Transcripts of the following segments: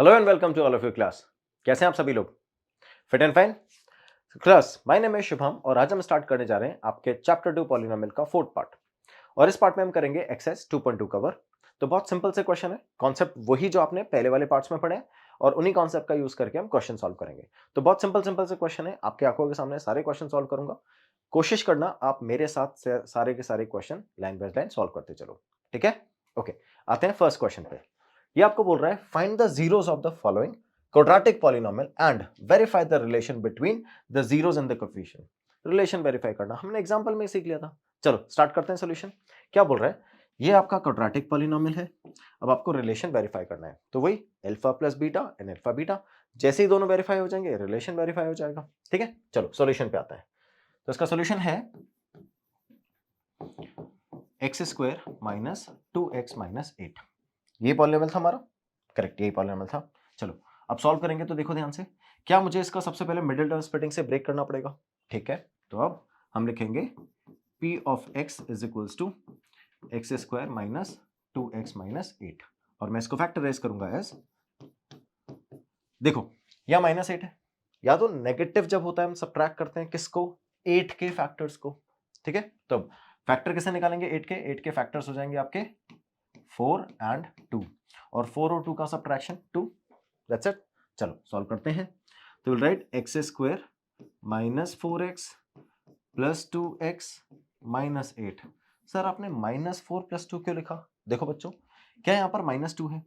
Hello and welcome to all of you class. कैसे हैं आप सभी लोग? Fit and fine class. My name is Shubham और आज हम स्टार्ट करने जा रहे हैं आपके चैप्टर 2 पॉलिनोमियल का फोर्थ पार्ट। और इस पार्ट में हम करेंगे एक्सरसाइज 2.2 कवर। तो बहुत सिंपल से क्वेश्चन है, कॉन्सेप्ट वही जो आपने पहले वाले पार्ट्स में पढ़े हैं और उन्हीं कॉन्सेप्ट का यूज करके हम क्वेश्चन सॉल्व करेंगे। तो बहुत सिंपल सिंपल से क्वेश्चन है, आपके आंखों के सामने सारे क्वेश्चन सॉल्व करूंगा। कोशिश करना आप मेरे साथ सारे के सारे question line by line solve करते चलो, ठीक है? ओके, आते हैं फर्स्ट क्वेश्चन पे। ये आपको बोल रहा है find the zeros of the following quadratic polynomial and verify the relation between the zeros and the coefficient. Relation verify करना हमने एग्जांपल में सीख लिया था। चलो स्टार्ट करते हैं सॉल्यूशन। क्या बोल रहा है, ये आपका क्वाड्रेटिक पॉलिनोमियल है, अब आपको रिलेशन वेरीफाई करना है। तो वही alpha plus beta and alpha beta, जैसे ही दोनों वेरीफाई हो जाएंगे रिलेशन वेरीफाई हो जाएगा। ठीक है, चलो सॉल्यूशन पे आता है। तो इसका सॉल्यूशन है x square minus 2x minus 8। ये पॉलिनोमियल था हमारा, करेक्ट, यही पॉलिनोमियल था। चलो अब सॉल्व करेंगे तो देखो ध्यान से, क्या मुझे इसका सबसे पहले मिडिल टर्म स्प्लिटिंग से ब्रेक करना पड़ेगा। ठीक है, तो अब हम लिखेंगे p of x is equals to x square minus 2x minus 8 और मैं इसको फैक्टराइज करूंगा एज, देखो या माइनस 8 है, या तो नेगेटिव जब होता है हम सब्ट्रैक्ट करते हैं किसको, 8 के फैक्टर्स को। ठीक है, तो फैक्टर कैसे निकालेंगे, 8 के फैक्टर्स हो जाएंगे आपके 4 एंड 2 और 4 और 2 का सब्ट्रैक्शन 2। That's it. चलो सॉल्व करते हैं। तो will right x square minus 4x plus 2x minus 8। Sir आपने माइनस 4 प्लस 2 क्यों लिखा? देखो बच्चों, क्या यहाँ पर माइनस 2 है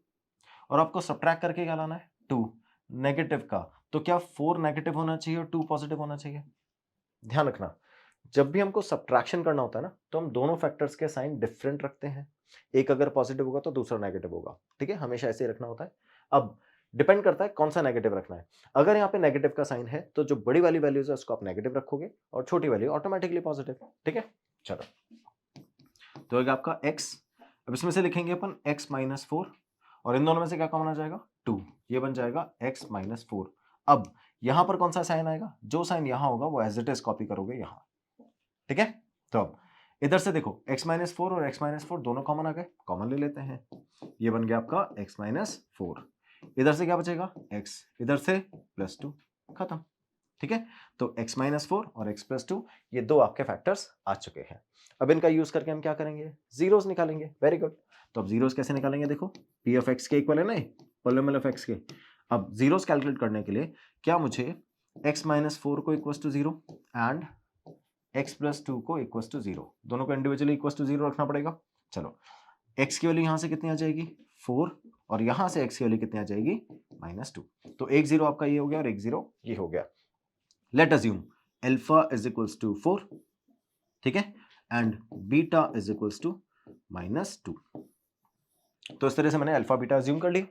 और आपको सब्ट्रैक्ट करके क्या लाना है, 2 नेगेटिव का। तो क्या 4 नेगेटिव होना चाहिए और 2 पॉजिटिव होना चाहिए? ध्यान रखना, जब भी हमको सब्ट्रैक्शन करना होता है ना, तो हम दोनों फैक्टर्स के साइन डिफरेंट रखते हैं। एक अगर पॉजिटिव होगा तो दूसरा नेगेटिव होगा। ठीक है, हमेशा ऐसे ही रखना होता है। अब डिपेंड करता है कौन सा नेगेटिव रखना है। अगर यहाँ पे नेगेटिव का साइन है तो जो बड़ी वाली वैल्यूज है उसको आप नेगेटिव रखोगे और छोटी वैल्यू ऑटोमेटिकली पॉजिटिव। ठीक है, चलो तो होगा आपका x। अब इसमें से लिखेंगे अपन x माइनस 4 और इन दोनों में से क्या कॉमन आ जाएगा, 2। ये बन जाएगा x माइनस 4। अब यहां पर कौन सा साइन आएगा, जो साइन यहां होगा वो एज इट इज कॉपी करोगे यहां। ठीक है, तो अब इधर से देखो x माइनस 4 और x माइनस 4 दोनों कॉमन आ गए, कॉमन ले लेते हैं। ये बन गया आपका x माइनस 4। इधर से क्या बचेगा, x, इधर से प्लस 2, खत्म। ठीक है, तो x माइनस 4 और x प्लस 2 ये दो आपके फैक्टर्स आ चुके हैं। अब इनका यूज करके हम क्या करेंगे, जीरोस निकालेंगे। Very good. तो अब जीरोस कैसे निकालेंगे, देखो p ऑफ x के इक्वल है ना, पॉलिनोमियल ऑफ x के। अब जीरोस कैलकुलेट करने के लिए क्या मुझे x माइनस 4 को equal to 0 and x plus 2 को इक्वल टू 0, दोनों को इंडिविजुअली इक्वल टू 0 रखना पड़ेगा। चलो x की वैल्यू यहां से कितनी आ जाएगी, 4, और यहां से x की वैल्यू कितनी आ जाएगी, माइनस 2। तो एक जीरो आपका ये हो गया और एक जीरो ये हो गया। Let assume alpha is equals to 4, ठीक है, and beta is equals to minus 2। तो इस तरह से मैंने अल्फा बीटा अज्यूम कर ली।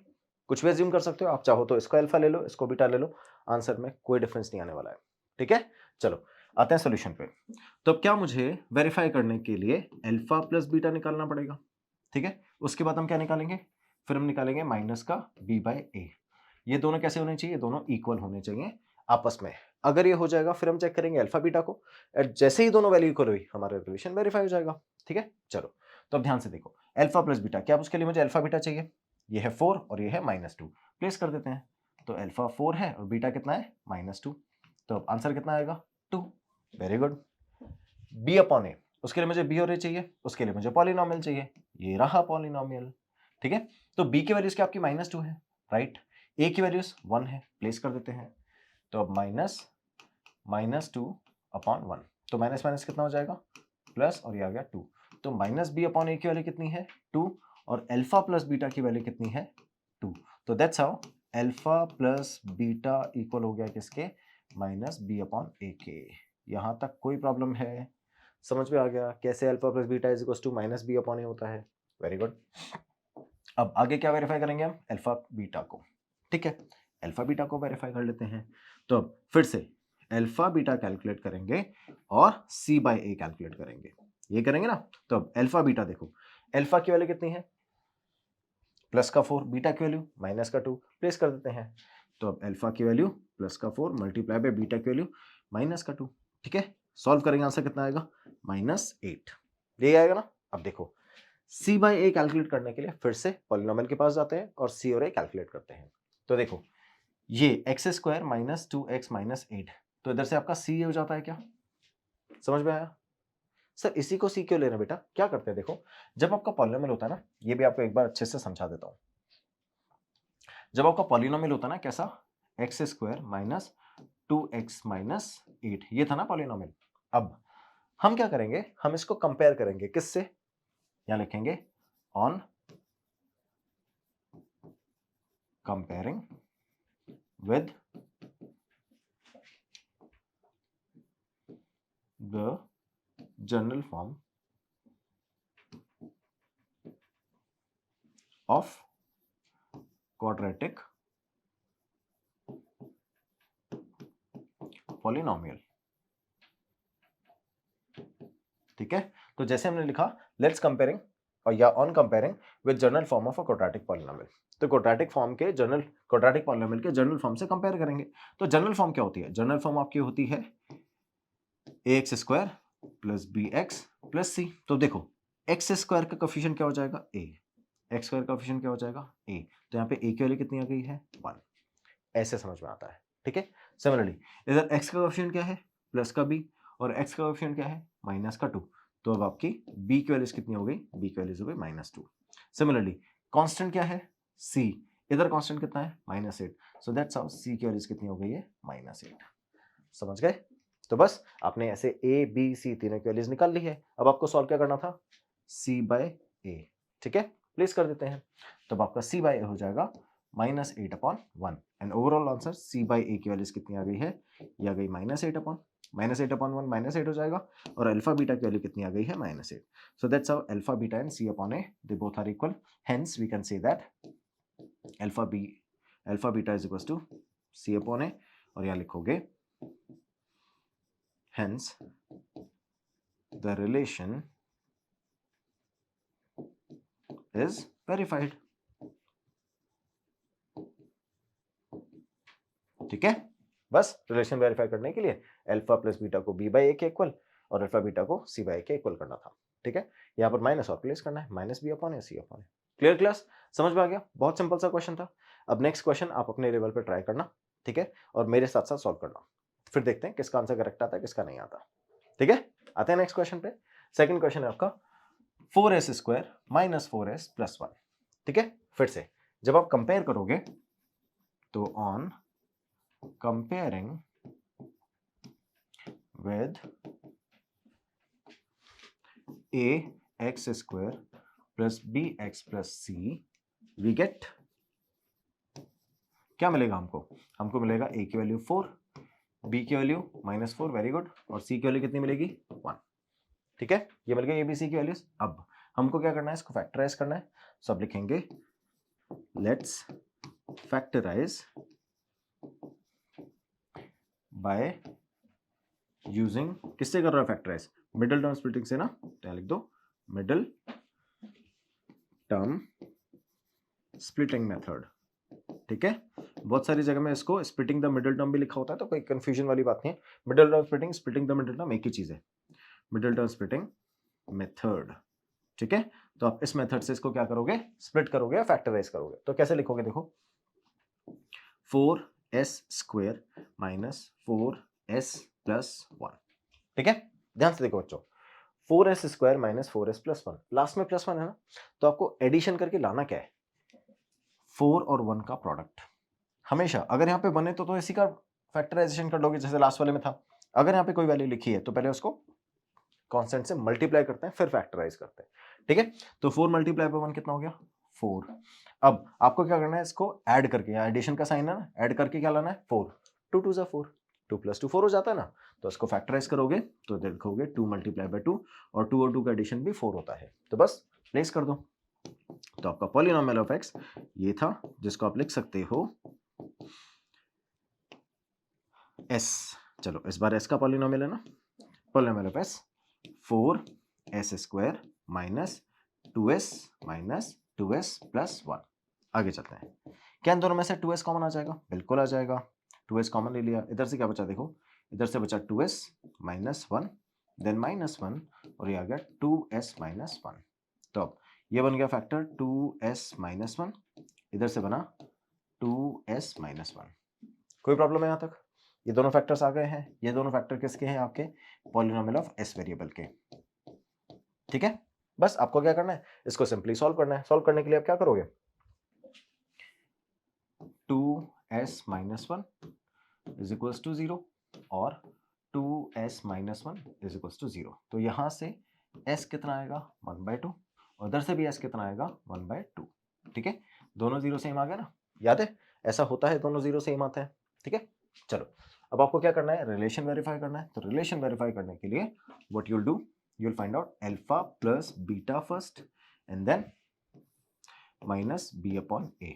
कुछ भी अज्यूम कर सकते हो आप, चाहो तो इसको अल्फा ले लो, इसको बीटा ले लो, आंसर में कोई डिफरेंस नहीं आने वाला है। ठीक है, चलो आते हैं सोल्यूशन पे। तो अब क्या मुझे वेरीफाई करने के लिए अल्फा प्लस बीटा निकालना पड़ेगा। ठीक है, उसके बाद हम क्या निकालेंगे, फिर हम निकालेंगे माइनस का b बाय ए। ये दोनों कैसे होने चाहिए, दोनों इक्वल होने चाहिए आपस में। अगर ये हो जाएगा फिर हम चेक करेंगे अल्फा बीटा को, जैसे ही दोनों वैल्यू इक्वल हुई हमारा रिलेशन वेरीफाई हो जाएगा। ठीक है, चलो तो अब ध्यान से देखो, अल्फा प्लस बीटा, क्या उसके लिए मुझे अल्फा बीटा चाहिए, ये है 4 और ये है माइनस 2, प्लेस कर देते हैं। तो अल्फा 4 है और बीटा कितना है, माइनस 2। तो अब आंसर कितना आएगा, 2। Very good. b अपॉन ए, उसके लिए मुझे b और a चाहिए, उसके लिए मुझे पॉलिनोमियल चाहिए, ये रहा पॉलिनोमियल। ठीक है, तो b की वैल्यूज क्या आपकी माइनस 2 है, राइट, a की वैल्यूज 1 है, प्लेस कर देते हैं। तो अब माइनस 2 अपॉन 1, तो माइनस माइनस कितना हो जाएगा, प्लस, और ये आ गया 2। तो माइनस b अपॉन a की वैल्यू कितनी है, 2, और अल्फा प्लस बीटा की वैल्यू कितनी है, 2। तो that's how alpha plus beta equal हो गया किसके, माइनस b अपॉन a के। यहां तक कोई प्रॉब्लम है, समझ में आ गया कैसे alpha plus beta is equal to minus B upon A होता है। Very good. अब आगे क्या वेरीफाई करेंगे हम, अल्फा बीटा को। ठीक है, अल्फा बीटा को वेरीफाई कर लेते हैं। तो अब फिर से अल्फा बीटा कैलकुलेट करेंगे और c बाय ए कैलकुलेट करेंगे, ये करेंगे ना। तो अब अल्फा बीटा देखो, अल्फा की वैल्यू कितनी है, प्लस का 4, बीटा की वैल्यू माइनस का 2, प्लेस कर देते हैं। तो अब अल्फा की वैल्यू प्लस का 4 मल्टीप्लाई बाय बीटा की वैल्यू माइनस का 2। ठीक है, सॉल्व करेंगे, आंसर कितना आएगा, माइनस 8, ये आएगा ना। अब देखो c बाय ए कैलकुलेट करने के लिए फिर से पॉलिनोमियल के पास जाते हैं और c और a कैलकुलेट करते हैं। तो देखो ये x square minus 2x minus 8, तो इधर से आपका c हो जाता है क्या? समझ में आया? सर इसी को c क्यों ले रहे हैं बेटा? क्या करते हैं देखो, जब आपका पॉलिनोमियल होता है ना, ये भी आपको एक बार अच्छे से समझा देता हूं। जब आपका पॉलिनोमियल होता है ना कैसा, x square minus 2x minus 8, ये था ना पॉलिनोमियल। अब हम क्या करेंगे, हम इसको कंपेयर करेंगे किससे, यहां लिखेंगे on comparing with the general form of quadratic polynomial. ठीक है, तो जैसे हमने लिखा लेट्स कंपेयरिंग और या on comparing with general form of a quadratic polynomial, तो क्वाड्रेटिक फॉर्म के जनरल क्वाड्रेटिक पॉलिनोमियल के जनरल फॉर्म से कंपेयर करेंगे। तो जनरल फॉर्म क्या होती है? जनरल फॉर्म आपकी होती है ax square plus bx plus c। तो देखो एक्स स्क्वायर का कोफिशिएंट क्या हो जाएगा? a, एक्स स्क्वायर का कोफिशिएंट क्या हो जाएगा? a, तो यहाँ पे a की वैल्यू कितनी आ गई है? 1। ऐसे समझ में आता है। ठीक है, सिमिलरली इधर x का कोफिशिएंट क्या है? प्लस का b, और x का कोफिशिएंट क्या है? माइनस का 2। तो अब आपकी b की वैल्यूज कितनी हो गई? b की वैल्यूज हो गई -2। सिमिलरली कांस्टेंट क्या है? c, इधर कांस्टेंट कितना है? -8। सो दैट्स हाउ c की वैल्यूज कितनी हो गई है? -8। समझ गए? तो बस आपने ऐसे a b c तीनों की वैल्यूज निकाल ली है। अब आपको सॉल्व क्या करना था? c by a। ठीक है, प्लेस कर देते हैं। तो अब आपका c बाय a हो जाएगा -8/1, and overall answer c by a की वैल्यूज कितनी आ गई है? ये आ गई -8/1 -8 हो जाएगा, और अल्फा बीटा की वैल्यू कितनी आ गई है? -8। So that's how alpha beta and c upon a they both are equal, hence we can say that alpha beta is equals to c upon a, और यहाँ लिखोगे hence the relation is verified। ठीक है, बस relation verify करने के लिए alpha plus beta को b बाई ए के इक्वल और अल्फा बीटा को c बाई ए के इक्वल करना था। ठीक है, यहाँ पर माइनस और प्लेस करना है, -b upon A c upon A. Clear class? समझ में आ गया? बहुत सिंपल सा क्वेश्चन था। अब नेक्स्ट क्वेश्चन आप अपने लेवल पे ट्राई करना, ठीक है, और मेरे साथ साथ सॉल्व करना, फिर देखते हैं किसका आंसर करेक्ट आता है किसका नहीं आता। ठीक है, आते हैं नेक्स्ट क्वेश्चन पे। सेकंड क्वेश्चन है आपका 4s square minus 4s plus 1। ठीक है, फिर से जब आप कंपेयर करोगे तो on comparing with ax square plus bx plus c we get, क्या मिलेगा हमको? हमको मिलेगा a की वैल्यू 4, b की वैल्यू -4, वेरी गुड, और c की वैल्यू कितनी मिलेगी? 1। ठीक है, ये मिल गई a b c की वैल्यूज। अब हमको क्या करना है? इसको फैक्टराइज करना है। सब लिखेंगे लेट्स फैक्टराइज बाय यूजिंग, किससे कर रहा है फैक्टराइज? मिडिल टर्म स्प्लिटिंग से ना, तो यहाँ लिख दो मिडिल टर्म स्प्लिटिंग मेथड। ठीक है, बहुत सारी जगह में इसको स्प्लिटिंग द मिडिल टर्म भी लिखा होता है, तो कोई कंफ्यूजन वाली बात नहीं है। Middle term splitting, splitting the middle term एक ही चीज है, मिडिल टर्म स्प्लिटिंग मेथड। ठीक है, तो आप इस मेथड से इसको क्या करोगे? स्प्लिट करोगे या फैक्टराइज करोगे। तो कैसे लिखोगे? देखो 4s square minus 4s plus 1। ठीक है, ध्यान से देखो बच्चों, 4s square minus 4s plus 1, last में प्लस 1 है ना, तो आपको एडिशन करके लाना क्या है? 4 और 1 का प्रोडक्ट। हमेशा अगर यहाँ पे बने तो इसी का फैक्टराइजेशन कर लोगे, जैसे लास्ट वाले में था। अगर यहाँ पे कोई वैल्यू लिखी है तो पहले उसको कांस्टेंट से मल्टीप्लाई करते हैं, फिर फैक्टराइज करते हैं। ठीक है, तो 4 मल्टीप्लाई बाय 1 कितना हो गया? 4। अब आपको क्या करना है? इसको ऐड करके, यहाँ एडिशन का साइन है ना, ऐड करके क्या लाना है? 4, 2 2 जा 4, 2 + 2 4 हो जाता है ना, तो इसको फैक्टराइज करोगे तो देखोगे 2 मल्टीप्लाई बाय 2, और 2 और 2 का एडिशन भी 4 होता है, तो बस प्लेस कर दो। तो आपका पॉलिनोमियल ऑफ एक्स ये था, जिसको आप लिख सकते हो एस। चलो इस बार एस का पॉलिनोमियल है ना, polynomial of S 4s square minus 2s plus 1। आगे चलते हैं, क्या इन दोनों में से 2s कॉमन आ जाएगा? बिल्कुल आ जाएगा, 2s कॉमन ले लिया। इधर से क्या बचा? देखो इधर से बचा 2s माइनस 1, देन -1, और ये आ गया 2s माइनस 1। तो अब ये बन गया फैक्टर 2s माइनस 1, इधर से बना 2s माइनस 1। कोई प्रॉब्लम है यहाँ तक? ये दोनों फैक्टर्स आ गए हैं। ये दोनों फैक्टर किसके हैं? आपके पॉलिनोमियल ऑफ s वेरिएबल के। ठीक है, बस आपको क्या करना है, इसको सिंपली सॉल्व करना है। सॉल्व करने के लिए आप क्या करोगे, 2s minus 1 is equals to 0 और 2s minus 1 is equals to 0। तो यहां से s कितना आएगा 1/2 और उधर से भी s कितना आएगा 1/2। ठीक है, दोनों जीरो सेम आ गया ना, याद है ऐसा होता है, दोनों जीरो सेम आते हैं। ठीक है, चलो अब आपको क्या करना है, रिलेशन वेरीफाई करना है। तो रिलेशन वेरीफाई करने के लिए what you'll do, you'll find out alpha plus beta first and then minus b upon a।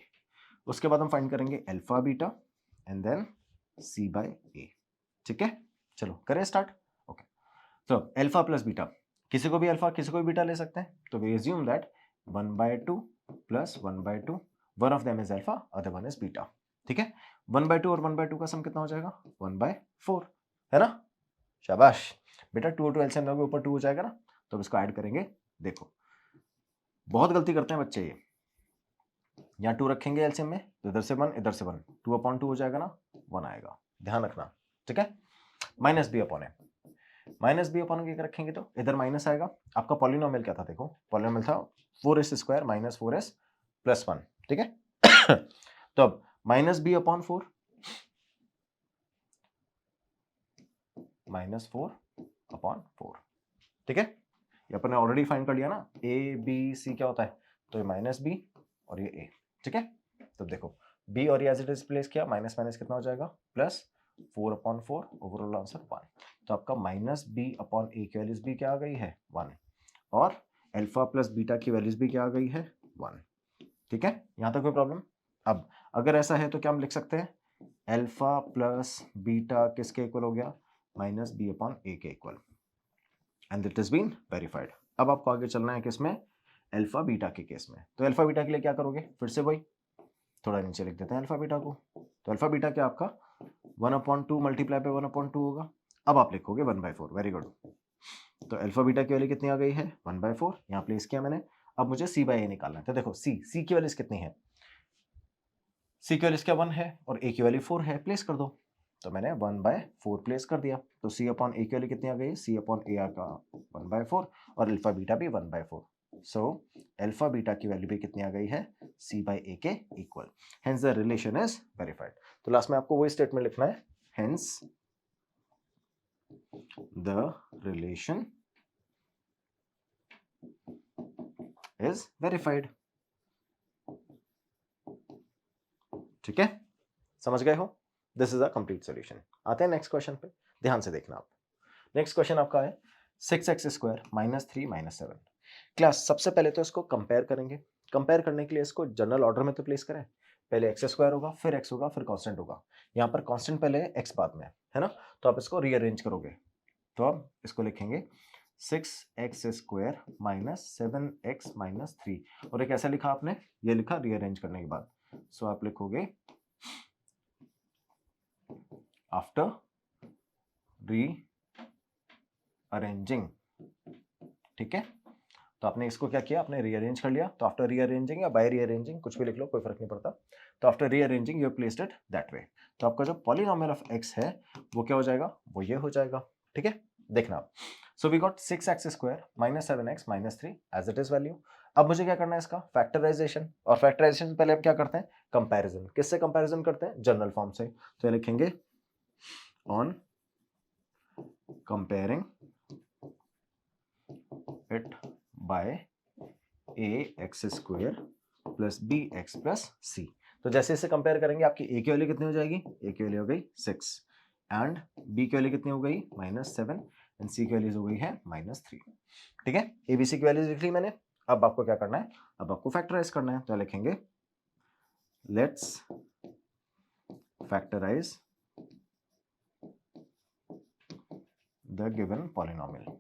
उसके बाद हम फाइंड करेंगे alpha beta and then c by a। ठीक है, चलो करें स्टार्ट। ओके, तो अल्फा प्लस बीटा, किसी को भी अल्फा किसी को भी बीटा ले सकते हैं। तो we assume that 1/2 plus 1/2, one of them is alpha other one is beta. ठीक है, 1/2 और 1/2 का सम कितना हो जाएगा 1/4, है ना? शाबाश बेटा, 2 और 2 एलसीएम लोगे ऊपर 2 हो जाएगा ना, तो अब इसको ऐड करेंगे। देखो बहुत गलती करते हैं बच्चे, ये यहाँ 2 रखेंगे एलसीएम में, तो इधर से 1 इधर से 1, 2/2 हो जाएगा ना, 1 आएगा, ध्यान रखना। ठीक है, माइनस बी अपॉन ए, माइनस बी अपॉन ए रखेंगे तो इधर माइनस आएगा। आपका पॉलिनोमियल क्या था, देखो पॉलिनोमियल था 4s square minus 4s plus 1। ठीक है तो अब minus B upon 4 minus 4 upon 4। ठीक है, ये अपन ने ऑलरेडी फाइंड कर लिया ना, ए बी सी क्या होता है, तो ये माइनस बी और ये ए। ठीक है, तो देखो बी और ये एज इट इज प्लेस किया, माइनस माइनस कितना हो जाएगा प्लस 4/4, ओवरऑल आंसर 1। तो आपका माइनस बी अपॉन ए की वैल्यूज भी क्या आ गई है 1 और अल्फा प्लस बीटा की वैल्यूज भी क्या आ गई है 1। ठीक है, यहाँ तक कोई प्रॉब्लम? अब अगर ऐसा है तो क्या हम लिख सकते हैं, अल्फा प्लस बीटा किसके इक्वल हो गया, माइनस बी अपॉन ए के equal, and it is been verified. अब आपको आगे चलना है किसमें, अल्फा बीटा के केस में। तो अल्फा बीटा के लिए क्या करोगे, फिर से वही थोड़ा नीचे लिख देते हैं अल्फा बीटा को। तो अल्फा बीटा क्या आपका 1/2 मल्टीप्लाई पे 1/2 होगा। अब आप लिखोगे 1/4, वेरी गुड। तो अल्फा बीटा की वैल्यू कितनी आ गई है 1/4, यहाँ प्लेस किया मैंने। अब मुझे c बाई ए निकालना है। तो देखो c की वैल्यू कितनी है, c की वैल्यू क्या 1 है और a की वैल्यू 4 है, प्लेस कर दो। तो मैंने 1/4 प्लेस कर दिया। तो c अपॉन ए की वैल्यू कितनी आ गई, c अपॉन ए का 1/4 और अल्फा बीटा भी 1/4। सो अल्फा बीटा की वैल्यू भी कितनी आ गई है c बाई ए के equal, hence the relation is verified. तो लास्ट में आपको वही स्टेटमेंट लिखना है, hence the relation is verified. ठीक है, समझ गए हो? This is a complete solution. आते हैं नेक्स्ट क्वेश्चन पे, ध्यान से देखना आप। नेक्स्ट क्वेश्चन आपका है 6x square minus 3 minus 7। Class सबसे पहले तो इसको कंपेयर करेंगे। कंपेयर करने के लिए इसको जनरल ऑर्डर में तो प्लेस करें, पहले एक्स स्क्वायर होगा, फिर एक्स होगा, फिर कांस्टेंट होगा। यहाँ पर कांस्टेंट पहले है, एक्स बाद में है ना, तो आप इसको रीअरेंज करोगे। तो आप इसको लिखेंगे 6x square minus 7x minus 3, और एक ऐसा लिखा आपने, ये लिखा रीअरेंज करने के बाद। सो आप लिखोगे आफ्टर रीअरेंजिंग। ठीक है, तो आपने इसको क्या किया, आपने रीअरेंज कर लिया। तो आफ्टर रीअरेंजिंग या बाय रीअरेंजिंग कुछ भी लिख लो, कोई फर्क नहीं पड़ता। तो after rearranging you placed it that way. तो आपका जो पॉलिनोमियल ऑफ x है वो क्या हो जाएगा, वो ये हो जाएगा। ठीक है, देखना आप। So we got 6x square minus 7x minus 3 as it is value. अब मुझे क्या करना है इसका फैक्टराइजेशन, और फैक्टराइजेशन पहले हम क्या करते हैं, कंपैरिजन। किससे कंपैरिजन करते हैं, जनरल फॉर्म से। तो लिखेंगे on comparing it by ax square plus bx plus c। तो जैसे इसे कंपेयर करेंगे, आपकी a की वैल्यू कितनी हो जाएगी, a की वैल्यू हो गई 6 एंड b की वैल्यू कितनी हो गई -7 एंड c की वैल्यू हो गई है -3। ठीक है, abc की वैल्यू लिख ली मैंने। अब आपको क्या करना है, अब आपको फैक्टराइज करना है। तो लिखेंगे let's factorise the given polynomial.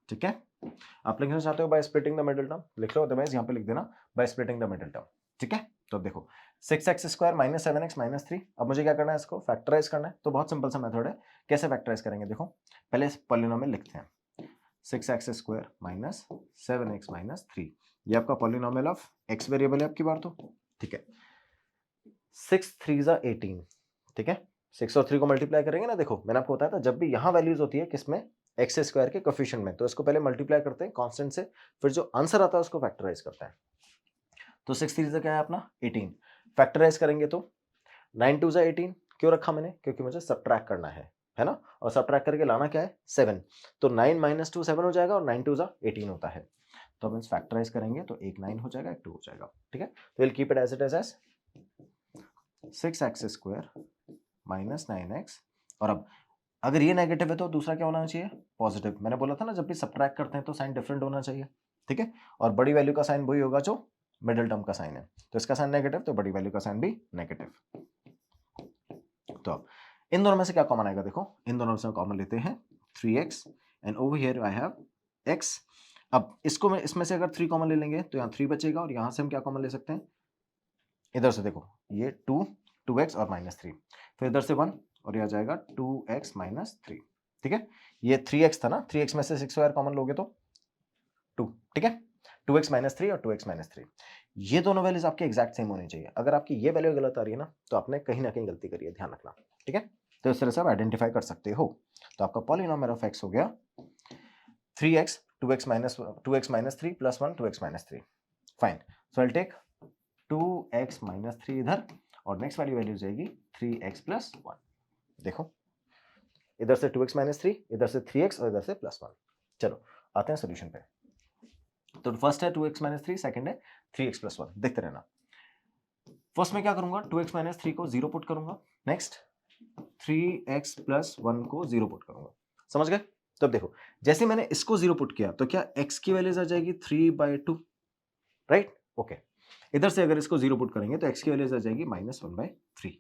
ठीक है, आप लिखना चाहते हो by splitting the middle term, लिख लो, अदरवाइज यहाँ पे लिख देना by splitting the middle term. ठीक है, तो देखो 6x square minus 7x minus 3। अब मुझे क्या करना है, इसको फैक्टराइज करना है। तो बहुत सिंपल सा मेथड है, कैसे फैक्टराइज करेंगे, देखो पहले पॉलिनोमियल लिखते हैं। 6x square minus 7x minus 3। ये आपका पॉलिनोमियल ऑफ x वेरिएबल है आपकी बार तो, ठीक है। 6 3 जा 18, ठीक है। 6 और 3 को मल्टीप्लाई करेंगे ना, देखो मैंने आपको बताया था जब भी यहाँ वैल्यूज होती है किसमें, एक्स स्क्वायर के कोफिशिएंट में, तो इसको पहले मल्टीप्लाई करते हैं कांस्टेंट से, फिर जो आंसर आता है उसको फैक्टराइज करते हैं। तो 6 3 जा क्या है अपना 18, फैक्टराइज करेंगे तो 9 2 जा 18, क्यों रखा मैंने, क्योंकि मुझे सब्ट्रैक्ट करना है ना, और सब्ट्रैक्ट करके लाना क्या है 7, तो 9 माइनस 2 7 हो जाएगा और 9 2 जा 18 होता है। तो हम इस फैक्टराइज करेंगे तो एक 9 हो जाएगा, एक 2 हो जाएगा, ठीक है। तो will keep it as it is as 6x square minus 9x, और अब अगर ये नेगेटिव है तो दूसरा क्या होना चाहिए, पॉजिटिव। मैंने बोला था ना जब भी सब्ट्रैक्ट करते हैं तो साइन डिफरेंट होना चाहिए, ठीक है। और बड़ी वैल्यू का साइन वही होगा जो मिडिल टर्म का साइन है, तो इसका साइन नेगेटिव तो बड़ी वैल्यू का साइन भी नेगेटिव। तो अब इन दोनों में से क्या कॉमन आएगा, देखो इन दोनों में से कॉमन लेते हैं 3x and over here I have x। अब इसको मैं इसमें से अगर 3 कॉमन ले लेंगे तो यहाँ 3 बचेगा, और यहाँ से हम क्या कॉमन ले सकते हैं, इधर से देखो ये 2x और माइनस 3, फिर इधर से 1 और ये आ जाएगा 2x माइनस 3, ठीक है। ये 3x था ना, 3x में से 6 स्क्वायर कॉमन लोगे तो 2, ठीक है। 2x माइनस 3 और 2x माइनस 3, ये दोनों वैल्यूज आपके एग्जैक्ट सेम होनी चाहिए। अगर आपकी ये वैल्यू गलत आ रही है ना तो आपने कहीं ना कहीं गलती करी है, ध्यान रखना, ठीक है। तो इस तरह से आप आइडेंटिफाई कर सकते हो। तो आपका पॉलिनोमियल ऑफ x हो गया 3x 2x minus 3 plus 1 2x minus 3, fine. So I take 2x minus 3 इधर, और नेक्स्ट वाली वैल्यू जाएगी 3x प्लस 1। देखो इधर से 2x माइनस 3, इधर से 3x और इधर से प्लस 1। चलो आते हैं सोल्यूशन पे। तो फर्स्ट है 2x माइनस 3, सेकेंड है 3x प्लस 1, देखते रहना। फर्स्ट में क्या करूंगा, 2x माइनस 3 को 0 पुट करूंगा, नेक्स्ट 3x प्लस 1 को 0 पुट करूंगा, समझ गए। तो अब देखो जैसे मैंने इसको 0 पुट किया तो क्या x की वैल्यूज आ जाएगी 3/2, राइट, ओके। इधर से अगर इसको 0 पुट करेंगे तो x की वैल्यूज आ जाएगी -1/3।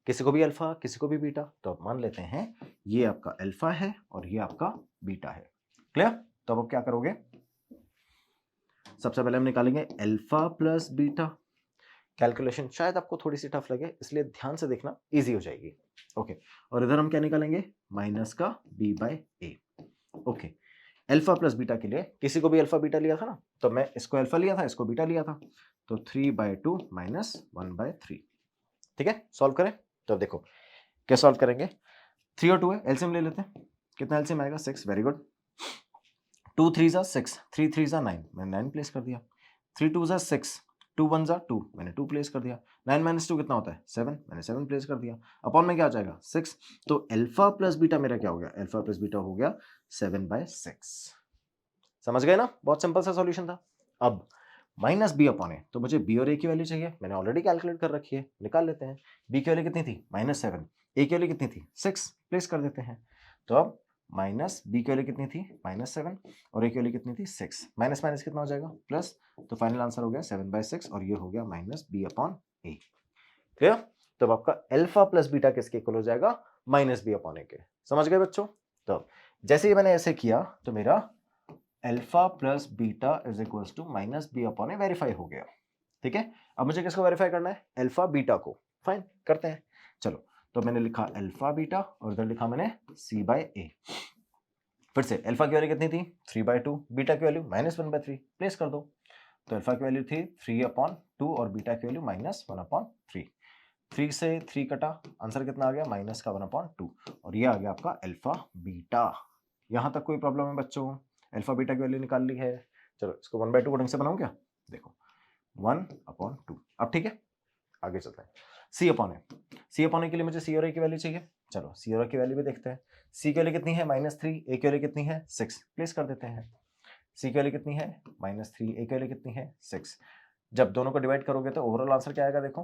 किसी को भी अल्फा किसी को भी बीटा, तो अब मान लेते हैं ये आपका अल्फा है और ये आपका बीटा है, क्लियर। तो अब क्या करोगे, सबसे पहले हम निकालेंगे अल्फा प्लस बीटा। कैलकुलेशन शायद आपको थोड़ी सी टफ लगे, इसलिए ध्यान से देखना, इजी हो जाएगी, ओके। और इधर हम क्या निकालेंगे, माइनस का b/a, okay. Alpha plus beta के लिए किसी को भी अल्फा बीटा लिया था ना, तो मैं इसको अल्फा लिया था, इसको बीटा लिया था, तो 3/2 माइनस 1/3, ठीक है। सॉल्व करें तो देखो क्या सॉल्व करेंगे, 3 और 2 है, एलसीएम ले लेते हैं, कितना एलसीएम आएगा 6, वेरी गुड। 2 3 जा 6, 3 3 जा 9, मैंने 9 प्लेस कर दिया, 3 2 जा 6, 2 1 जा 2, मैंने 2 प्लेस कर दिया, 9 माइनस 2 कितना होता है 7, मैंने 7 प्लेस कर दिया, अपॉन में क्या आ जाएगा 6। तो अल्फा प्लस बीटा मेरा क्या हो गया, अल्फा प्लस बीटा हो गया 7/6, समझ गए ना, बहुत सिंपल सा सॉल्यूशन था। अब माइनस बी अपॉन ए, तो मुझे बी और ए की वैल्यू चाहिए, मैंने ऑलरेडी कैलकुलेट कर रखी है, निकाल लेते हैं। बी की वैल्यू कितनी थी -7, ए की वैल्यू कितनी थी 6, प्लेस कर देते हैं। तो अब माइनस बी की वैल्यू कितनी थी -7 और ए की वैल्यू कितनी थी 6, माइनस माइनस कितना हो जाएगा प्लस, तो फाइनल आंसर हो गया 7/6 और ये हो गया minus B upon A, clear. तो अब आपका अल्फा प्लस बीटा किसके इक्वल हो जाएगा, माइनस बी अपॉन ए के, समझ गए बच्चों। तो जैसे ही मैंने ऐसे किया तो मेरा alpha plus beta is equals to minus B upon A verify हो गया, ठीक है। अब मुझे किसको वेरीफाई करना है, अल्फा बीटा को, फाइन करते हैं। चलो तो मैंने लिखा अल्फा बीटा और इधर लिखा मैंने c/a। फिर से अल्फा की वैल्यू कितनी थी 3/2, बीटा की वैल्यू -1/3, प्लेस कर दो। तो अल्फा की वैल्यू थी 3/2 और बीटा की वैल्यू -1/3, 3 से 3 कटा, आंसर कितना आ गया -1/2, और ये आ गया आपका अल्फा बीटा। यहां तक कोई प्रॉब्लम है बच्चों, अल्फा बीटा की वैल्यू निकाल ली है। चलो इसको 1/2 को ढंग से बनाऊं क्या, देखो 1/2, अब ठीक है आगे चलते हैं। सी अपॉन ए के लिए मुझे सी और ए की वैल्यू चाहिए, चलो सी और ए की वैल्यू भी देखते हैं। सी की वैल्यू कितनी है -3, ए की वैल्यू कितनी है 6, प्लेस कर देते हैं। सी की वैल्यू कितनी है -3, ए की वैल्यू कितनी है 6, जब दोनों को डिवाइड करोगे तो ओवरऑल आंसर क्या आएगा, देखो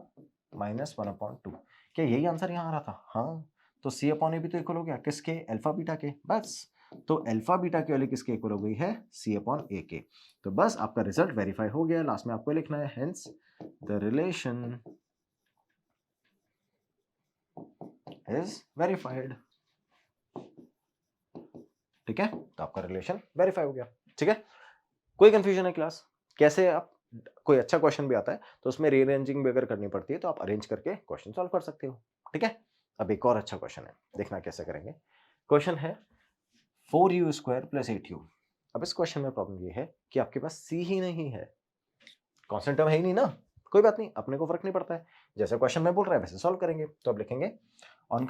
-1/2। क्या यही आंसर यहाँ आ रहा था, हाँ। तो सी अपॉन ए भी तो इक्वल हो गया किसके, अल्फा बीटा के, बस। तो अल्फा बीटा की वैल्यू किसके इक्वल हो गई है, सी अपॉन ए के। तो बस आपका रिजल्ट वेरीफाई हो गया, लास्ट में आपको लिखना है hence the relation is verified, ठीक है। तो आपका रिलेशन वेरीफाई हो गया, ठीक है। कोई कंफ्यूजन है क्लास, कैसे आप कोई अच्छा क्वेश्चन भी आता है तो उसमें रीअरेंजिंग भी अगर करनी पड़ती है तो आप अरेंज करके क्वेश्चन सॉल्व कर सकते हो, ठीक है। अब एक और अच्छा क्वेश्चन है, देखना कैसे करेंगे। क्वेश्चन है 4u² + 8u, अब इस क्वेश्चन में प्रॉब्लम ये है कि आपके पास सी ही नहीं है, कांस्टेंट टर्म है ही नहीं ना, कोई बात नहीं, अपने को फर्क नहीं पड़ता है, जैसे क्वेश्चन में बोल रहा है वैसे सॉल्व करेंगे। तो अब लिखेंगे on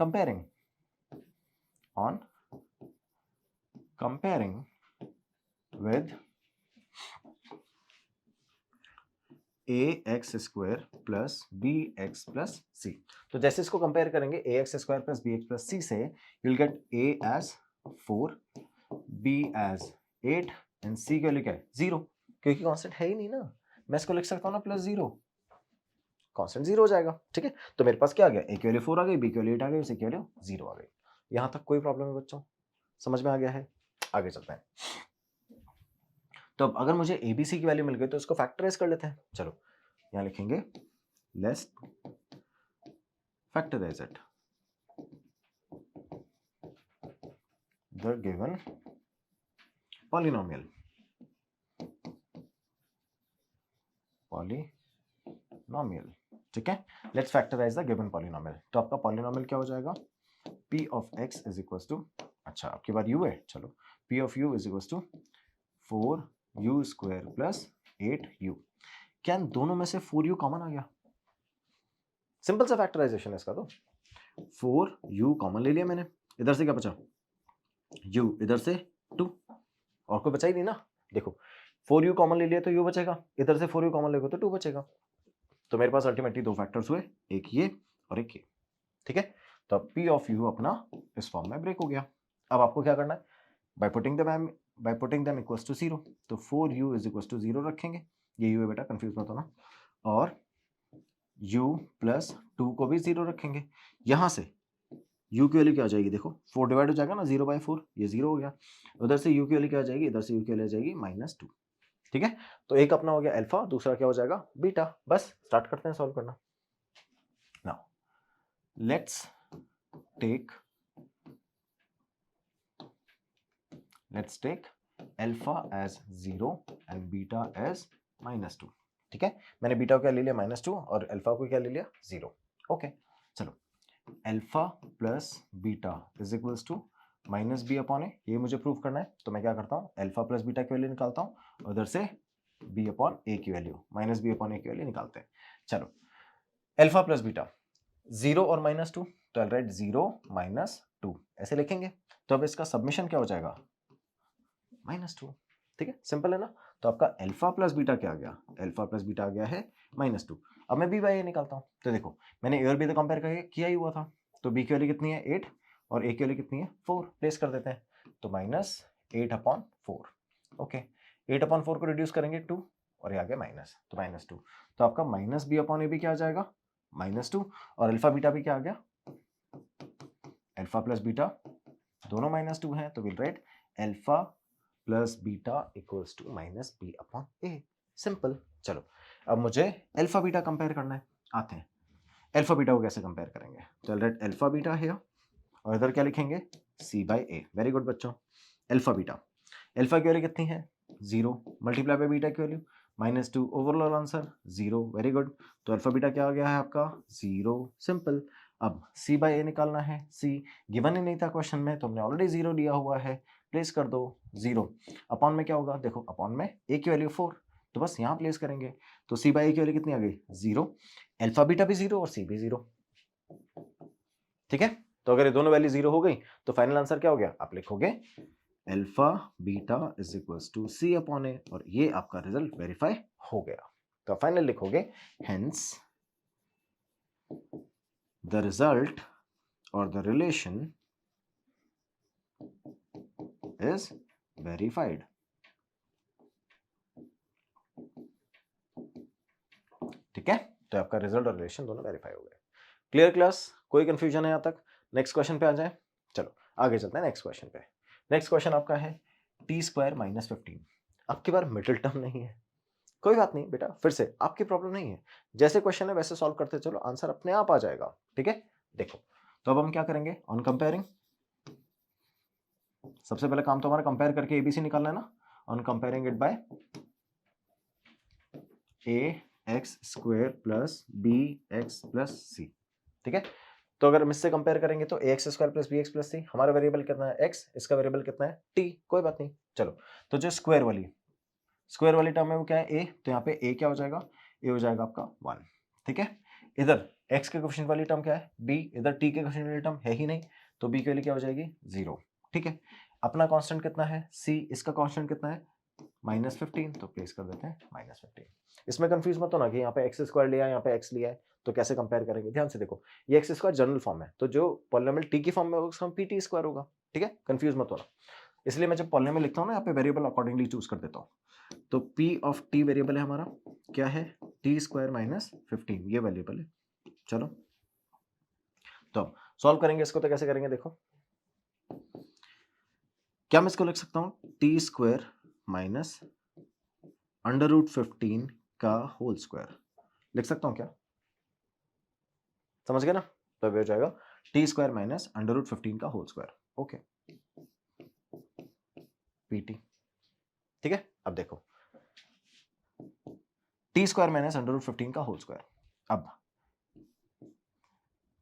comparing with ax square plus bx plus c। तो जैसे इसको कंपेयर करेंगे ax square plus bx plus c से, you will get a as 4, b as 8 and c के लिए क्या है 0, क्योंकि कांस्टेंट है ही नहीं ना, मैं इसको लिख सकता हूँ ना प्लस 0, कांस्टेंट 0 हो जाएगा। ठीक है, तो मेरे पास क्या आ गया, a की वैल्यू 4 आ गई, b की वैल्यू 8 आ गई, c की वैल्यू 0 आ गई। यहां तक कोई प्रॉब्लम है बच्चों, समझ में आ गया है? आगे चलते हैं। तो अब अगर मुझे abc की वैल्यू मिल गई तो इसको फैक्टराइज कर लेते हैं। चलो यहां लिखेंगे let's factorize it, the given polynomial ठीक है, let's factorise the given polynomial. तो आपका पॉलिनोमियल क्या हो जाएगा, p of x is equal to, अच्छा आपकी बार u है, चलो p of u is equal to 4u square plus 8u। क्या इन दोनों में से 4u कॉमन आ गया? सिंपल सा फैक्टराइजेशन है इसका। तो 4u कॉमन ले लिया मैंने, इधर से क्या बचा u, इधर से 2, और कोई बचा ही नहीं ना। देखो 4u कॉमन ले लिया तो u बचेगा, इधर से 4u कॉमन लेगा तो 2 बचेगा। तो मेरे पास अल्टीमेटली दो फैक्टर्स हुए, एक ये और एक ये। ठीक है, तो अब p ऑफ u अपना इस फॉर्म में ब्रेक हो गया। अब आपको क्या करना है, by putting them equals to 0, तो 4u इज इक्वल्स टू 0 रखेंगे, ये u है बेटा, कंफ्यूज मत होना, और u प्लस 2 को भी 0 रखेंगे। यहां से u की वैल्यू क्या आ जाएगी, देखो 4 डिवाइड हो जाएगा ना 0/4, ये 0 हो गया। उधर से u की वैल्यू क्या आ जाएगी, इधर से u की वैल्यू आ जाएगी -2। ठीक है, तो एक अपना हो गया अल्फा, दूसरा क्या हो जाएगा बीटा। बस स्टार्ट करते हैं सॉल्व करना। Now let's take alpha as 0 and beta as -2। ठीक है, मैंने बीटा को क्या ले लिया -2 और अल्फा को क्या ले लिया 0। ओके, चलो alpha plus beta is equals to -b upon A, ये मुझे प्रूव करना है। तो मैं क्या करता हूँ, अल्फा प्लस बीटा की वैल्यू निकालता हूँ, उधर से b अपॉन ए की वैल्यू, -b अपॉन ए की वैल्यू निकालते हैं। चलो अल्फा प्लस बीटा 0 और -2, तो आई राइट 0 -2 ऐसे लिखेंगे। तो अब इसका सबमिशन क्या हो जाएगा -2। ठीक है, सिंपल है ना। तो आपका अल्फा प्लस बीटा क्या आ गया, अल्फा प्लस बीटा आ गया है -2। अब मैं b बाई ए निकालता हूँ, तो देखो मैंने ए और बी तो कंपेयर करके किया ही हुआ था, तो b की वैल्यू कितनी है 8 और a की वैल्यू कितनी है 4, प्लेस कर देते हैं, तो -8/4। ओके, 8/4 को रिड्यूस करेंगे 2 और ये आ गया माइनस, तो -2। तो आपका -b अपॉन ए भी क्या आ जाएगा -2, और अल्फा बीटा भी क्या आ गया, अल्फा प्लस बीटा दोनों -2 हैं, तो will write alpha plus beta equals to -b upon A, simple. चलो अब मुझे अल्फा बीटा कंपेयर करना है, आते हैं अल्फा बीटा को कैसे कंपेयर करेंगे। तो राइट अल्फा बीटा है और इधर क्या लिखेंगे c/a। वेरी गुड बच्चों, अल्फा बीटा, अल्फा की वैल्यू कितनी है 0, मल्टीप्लाई बाय बीटा की value -2, overall answer 0। Very good, तो अल्फा बीटा क्या आ गया है आपका 0, सिंपल। अब c/a निकालना है, c गिवन ही नहीं था क्वेश्चन में, तो हमने ऑलरेडी 0 लिया हुआ है, प्लेस कर दो 0। अपॉन में क्या होगा, देखो अपॉन में a की वैल्यू 4, तो बस यहाँ प्लेस करेंगे, तो c/a की वैल्यू कितनी आ गई 0, अल्फा बीटा भी 0 और c भी 0। ठीक है, तो अगर ये दोनों वैल्यू 0 हो गई तो फाइनल आंसर क्या हो गया, आप लिखोगे alpha beta is equals to c upon A, और ये आपका रिजल्ट वेरीफाई हो गया। तो फाइनल लिखोगे हेंस द रिजल्ट और द रिलेशन इज वेरीफाइड। ठीक है, तो आपका रिजल्ट और रिलेशन दोनों वेरीफाई हो गए। क्लियर क्लास, कोई कंफ्यूजन है यहाँ तक? नेक्स्ट क्वेश्चन पे आ जाए, चलो आगे चलते हैं नेक्स्ट क्वेश्चन पे। नेक्स्ट क्वेश्चन आपका है t² - 15। आपकी बार मिडिल टर्म नहीं है, कोई बात नहीं बेटा, फिर से आपकी प्रॉब्लम नहीं है, जैसे क्वेश्चन है वैसे सॉल्व करते चलो, आंसर अपने आप आ जाएगा। ठीक है, देखो तो अब हम क्या करेंगे, ऑन कंपेयरिंग, सबसे पहले काम तो हमारा कंपेयर करके एबीसी निकालना है ना। On comparing it by ax² + bx + c। ठीक है, तो अगर हम इससे कंपेयर करेंगे तो ax square plus bx plus c, हमारा वेरिएबल कितना है x, इसका वेरिएबल कितना है t, कोई बात नहीं। चलो, तो जो स्क्वायर वाली टर्म है वो क्या है a, तो यहाँ पे a क्या हो जाएगा, a हो जाएगा आपका 1, ठीक है। इधर x के कोएफिशिएंट वाली टर्म क्या है b, इधर t के कोएफिशिएंट वाली टर्म है ही नहीं, तो b के लिए क्या हो जाएगी 0, ठीक है। अपना कांस्टेंट कितना है c, इसका कांस्टेंट कितना है -15, तो प्लेस कर देते हैं -15। इसमें कंफ्यूज मत होना कि यहाँ पे एक्स स्क्वायर लिया है, यहाँ पे एक्स लिया है, तो कैसे कंपेयर करेंगे। ध्यान से देखो, ये एक्स स्क्वायर जनरल फॉर्म है, तो जो पॉलिनोमियल टी की फॉर्म में होगा उसका पीटी स्क्वायर होगा, ठीक है, कंफ्यूज मत होना। इसलिए मैं जब पॉलिनोमियल लिखता हूँ ना, यहाँ पे वेरिएबल अकॉर्डिंगली चूज कर देता हूँ। तो पी ऑफ टी वेरिएबल है हमारा, क्या है, टी स्क्वायर -15, ये वेरिएबल है। चलो, तो सॉल्व करेंगे इसको, तो कैसे करेंगे देखो, क्या मैं इसको लिख सकता हूँ, टी स्क्वायर माइनस √15 का होल स्क्वायर लिख सकता हूँ क्या, समझ गए ना। तो ये हो जाएगा टी स्क्वायर माइनस √15 का होल स्क्वायर, ओके, पीटी, ठीक है। अब देखो, टी स्क्वायर माइनस √15 का होल स्क्वायर, अब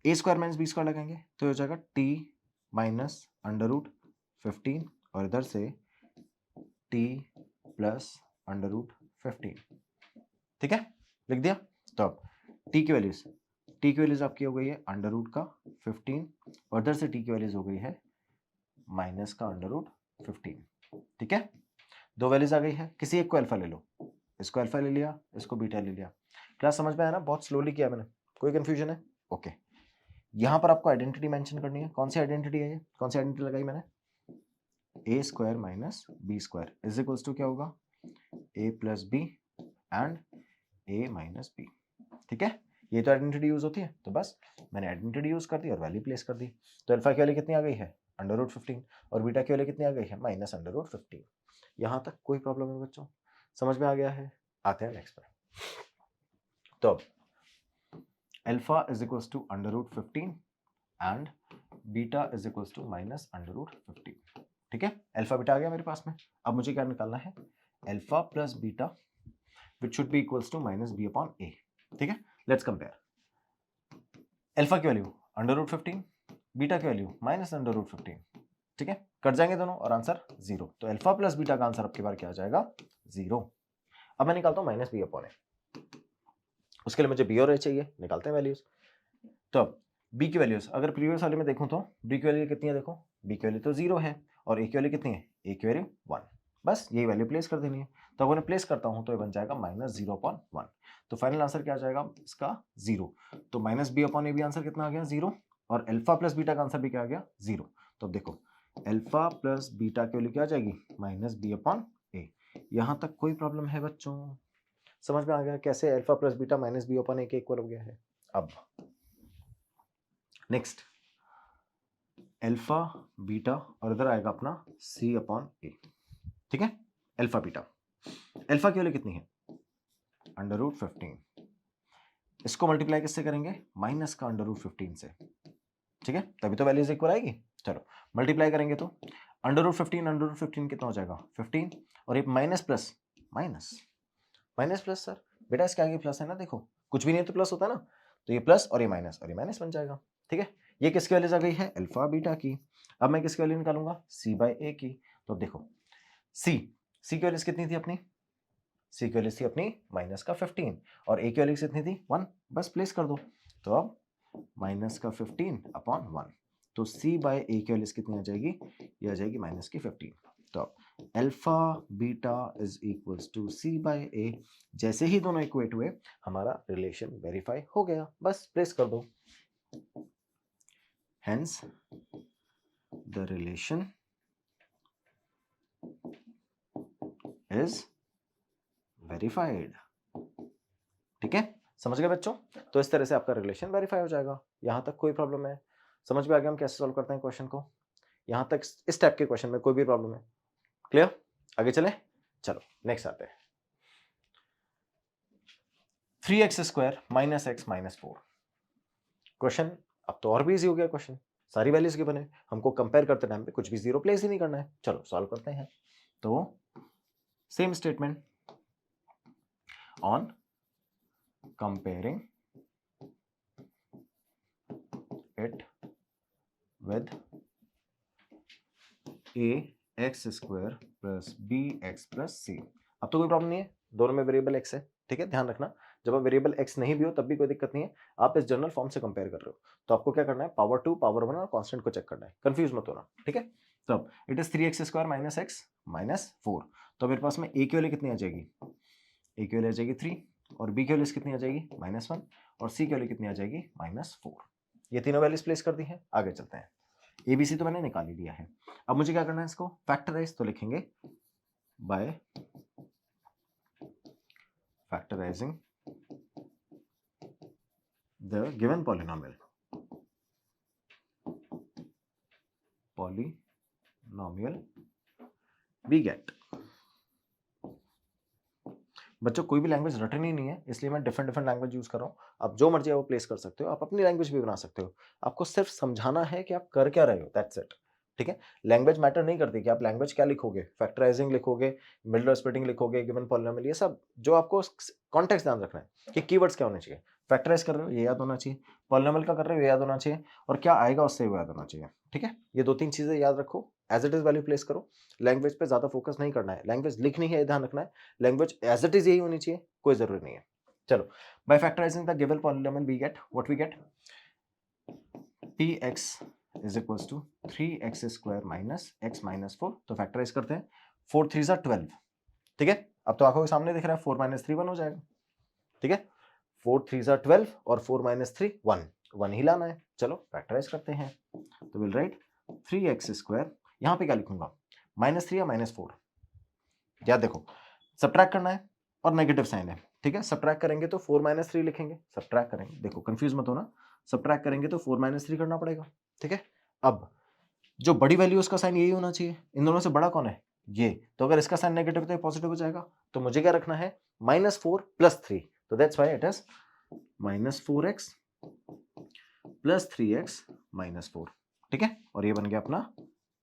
ए स्क्वायर माइनस बी स्क्वायर लगाएंगे तो हो जाएगा टी माइनस √15 और इधर से टी प्लस √15, ठीक है, लिख दिया। तो अब टी की वैल्यूज आपकी हो गई है √15 और इधर से टी की वैल्यूज हो गई है माइनस का √15, ठीक है। दो वैल्यूज आ गई है, किसी एक को अल्फा ले लो, इसको अल्फा ले लिया, इसको बीटा ले लिया। क्लास समझ में आया ना, बहुत स्लोली किया मैंने, कोई कंफ्यूजन है, ओके। यहां पर आपको आइडेंटिटी मेंशन करनी है, कौन सी आइडेंटिटी है ये, कौन सी आइडेंटिटी लगाई मैंने, A square minus B square is equals to क्या होगा, A plus B and A minus B, ठीक है। ये तो आइडेंटिटी यूज होती है, तो बस मैंने आइडेंटिटी यूज कर दी और वैल्यू प्लेस कर दी। तो अल्फा की वैल्यू कितनी आ गई है √15 और बीटा की वैल्यू कितनी आ गई है -√15। यहां तक कोई प्रॉब्लम है बच्चों, समझ में आ गया है। आते हैं नेक्स्ट पर। तो अब alpha is equals to √15 and beta is equals to -√15, ठीक है। अल्फा बीटा आ गया मेरे पास में, अब मुझे क्या निकालना है, alpha plus beta which should be equals to -b/a, ठीक है। लेट्स कंपेयर, अल्फा की वैल्यू √15, बीटा की वैल्यू -√15, ठीक है, कट जाएंगे दोनों और आंसर 0। तो अल्फा प्लस बीटा का आंसर आपकी बार क्या आ जाएगा 0। अब मैं निकालता हूं -b/a, उसके लिए मुझे बी और ए चाहिए, निकालते हैं वैल्यूज। तो अब बी की वैल्यूज अगर प्रीवियस वाले में देखूं तो बी की वैल्यू कितनी है, देखो बी की वैल्यू तो 0 है और ए की वैल्यू कितनी है, ए की वैल्यू 1, बस यही वैल्यू प्लेस कर देनी है। तो अगर मैं प्लेस करता हूं तो ये बन जाएगा -0/1, तो फाइनल आंसर क्या आ जाएगा इसका 0। तो -b/a भी आंसर कितना आ गया 0 और अल्फा प्लस बीटा का आंसर भी क्या आ गया 0। तो अब देखो अल्फा प्लस बीटा की वैल्यू क्या आ जाएगी -b/a। यहां तक कोई प्रॉब्लम है बच्चों, समझ में आ गया कैसे अल्फा प्लस बीटा -b/a के इक्वल हो गया है। अब नेक्स्ट अल्फा बीटा और इधर आएगा अपना c/a, ठीक है। अल्फा बीटा, अल्फा की वैल्यू कितनी है √15, इसको मल्टीप्लाई किससे करेंगे माइनस का √15 से, ठीक है, तभी तो वैल्यूज इक्वल आएगी। चलो मल्टीप्लाई करेंगे तो √15 कितना हो जाएगा 15 और ये minus plus minus plus, sir बेटा इसके आगे प्लस है ना, देखो कुछ भी नहीं तो प्लस होता है ना, तो ये प्लस और ये माइनस बन जाएगा, ठीक है। ये किसकी वैल्यूज आ गई है अल्फा बीटा की। अब मैं किसकी वैल्यू निकालूंगा c/a की। तो देखो c की वैल्यूज कितनी थी अपनी, c की वैल्यूज थी अपनी माइनस का 15 और a की वैल्यूज कितनी थी 1, बस प्लेस कर दो। तो अब माइनस का 15/1, तो c/a की वैल्यूज कितनी आ जाएगी, ये आ जाएगी माइनस की 15। तो alpha beta is equals to c/a, जैसे ही दोनों इक्वेट हुए हमारा रिलेशन वेरीफाई हो गया, बस प्लेस कर दो। Hence the relation is verified, ठीक है, समझ गए बच्चों। तो इस तरह से आपका रिलेशन वेरीफाई हो जाएगा। यहां तक कोई प्रॉब्लम है, समझ में आ गया हम कैसे सॉल्व करते हैं क्वेश्चन को। यहां तक इस टाइप के क्वेश्चन में कोई भी प्रॉब्लम है, क्लियर, आगे चले। चलो नेक्स्ट आते हैं 3x² - x - 4। क्वेश्चन अब तो और भी इजी हो गया, क्वेश्चन सारी वैल्यूज के बने, हमको कंपेयर करते टाइम पे कुछ भी जीरो प्लेस ही नहीं करना है। चलो सॉल्व करते हैं। तो same statement on comparing it with ax² plus bx+c। अब तो कोई प्रॉब्लम नहीं है, दोनों में वेरिएबल x है, ठीक है। ध्यान रखना, जब वेरिएबल x नहीं भी हो तब भी कोई दिक्कत नहीं है, आप इस जनरल फॉर्म से कंपेयर कर रहे हो, तो आपको क्या करना है, पावर 2, पावर 1 और कांस्टेंट को चेक करना है, कंफ्यूज मत होना, ठीक है। तब it is 3x² minus x minus 4। तो मेरे पास में a की वैल्यू कितनी आ जाएगी, a की वैल्यू आ जाएगी 3, और b की वैल्यू कितनी आ जाएगी -1, और c की वैल्यू कितनी आ जाएगी -4। ये तीनों वैल्यूज प्लेस कर दी है। आगे चलते हैं, ABC तो मैंने निकाल ही लिया है। अब मुझे क्या करना है, इसको फैक्टराइज, तो लिखेंगे by factorising the given polynomial we get. बच्चों कोई भी लैंग्वेज रटन ही नहीं है, इसलिए मैं डिफरेंट लैंग्वेज यूज कर रहा हूँ। आप जो मर्जी है वो प्लेस कर सकते हो, आप अपनी लैंग्वेज भी बना सकते हो, आपको सिर्फ समझाना है कि आप कर क्या रहे हो, दैट्स इट, ठीक है। लैंग्वेज मैटर नहीं करती कि आप लैंग्वेज क्या लिखोगे, फैक्टराइजिंग लिखोगे, मिडल और स्प्लिटिंग लिखोगे, गिवन पॉलिनोमियल, ये सब जो आपको कॉन्टेक्स्ट ध्यान रखना है कि कीवर्ड्स क्या होने चाहिए। फैक्टराइज कर रहे हो ये याद होना चाहिए, पॉलिनोमियल का कर रहे हो ये याद होना चाहिए, और क्या आएगा उससे वो याद होना चाहिए, ठीक है। ये 2-3 चीजें याद रखो, as it is value place करो। लैंग्वेज पे ज्यादा फोकस नहीं करना है, लैंग्वेज लिखनी है, ध्यान रखना है, लैंग्वेज एज इट इज यही होनी चाहिए, कोई जरूरी नहीं है। चलो, by factorising the given polynomial we get what we get, px is equals to 3x² minus x minus 4। तो फैक्टराइज करते हैं, 4 3 12, ठीक है। अब तो आंखों के सामने दिख रहा है, 4 - 3 1 हो जाएगा, ठीक है। 4 3 12 और 4 - 3 1 ही लाना है। चलो फैक्टराइज करते हैं, तो विल राइट 3x², यहां पे क्या लिखूंगा, -3 या -4, याद देखो सब्ट्रैक्ट करना है और नेगेटिव साइन है, ठीक है। सब्ट्रैक्ट करेंगे तो 4 - 3 लिखेंगे, सब्ट्रैक्ट करेंगे, देखो कंफ्यूज मत होना, सब्ट्रैक्ट करेंगे तो 4 - 3 करना पड़ेगा, ठीक है। अब जो बड़ी वैल्यू उसका साइन यही होना चाहिए, इन दोनों से बड़ा कौन है, ये। तो अगर इसका साइन नेगेटिव है तो पॉजिटिव हो जाएगा, तो मुझे क्या रखना है, -4 + 3, तो that's why it is -4x + 3x - 4, ठीक है। और ये बन गया अपना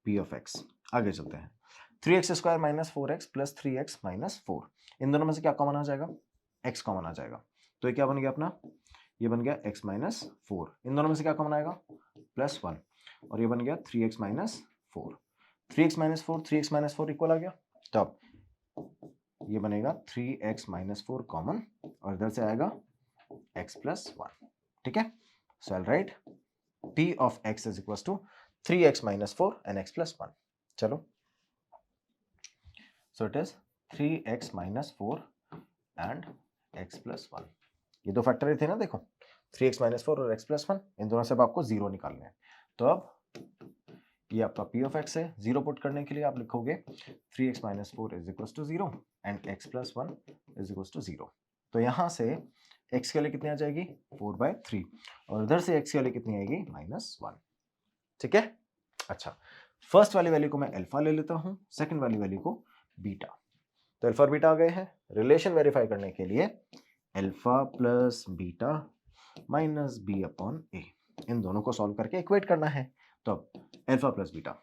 p of x। आगे चलते हैं, 3x² - 4x + 3x - 4, इन दोनों में से क्या कॉमन आ जाएगा, x कॉमन आ जाएगा, तो ये क्या बन गया अपना, ये बन गया x - 4, इन दोनों में से क्या कॉमन आएगा, +1, और ये बन गया 3x - 4, 3x - 4 3x - 4 इक्वल आ गया, तब ये बनेगा 3x - 4 कॉमन, और इधर से आएगा x + 1, ठीक है। सो आई right p of x is equals to 3x - 4 and x + 1। चलो, so it is 3x - 4 and x + 1। ये दो फैक्टर थे ना, देखो 3x - 4 और x + 1, इन दोनों से अब आपको 0 निकालने हैं। तो अब ये आपका p of x है, 0 पुट करने के लिए आप लिखोगे 3x - 4 is equals to 0 and x + 1 is equals to 0। तो यहाँ से x के लिए कितनी आ जाएगी, 4/3, और इधर से x के लिए कितनी आएगी, -1, ठीक है। अच्छा, फर्स्ट वाली वैल्यू को मैं अल्फा ले लेता हूं, सेकंड वाली वैल्यू को बीटा। तो अल्फा और बीटा आ गए हैं, रिलेशन वेरीफाई करने के लिए अल्फा + बीटा माइनस b/a, इन दोनों को सॉल्व करके इक्वेट करना है। तो अल्फा + बीटा,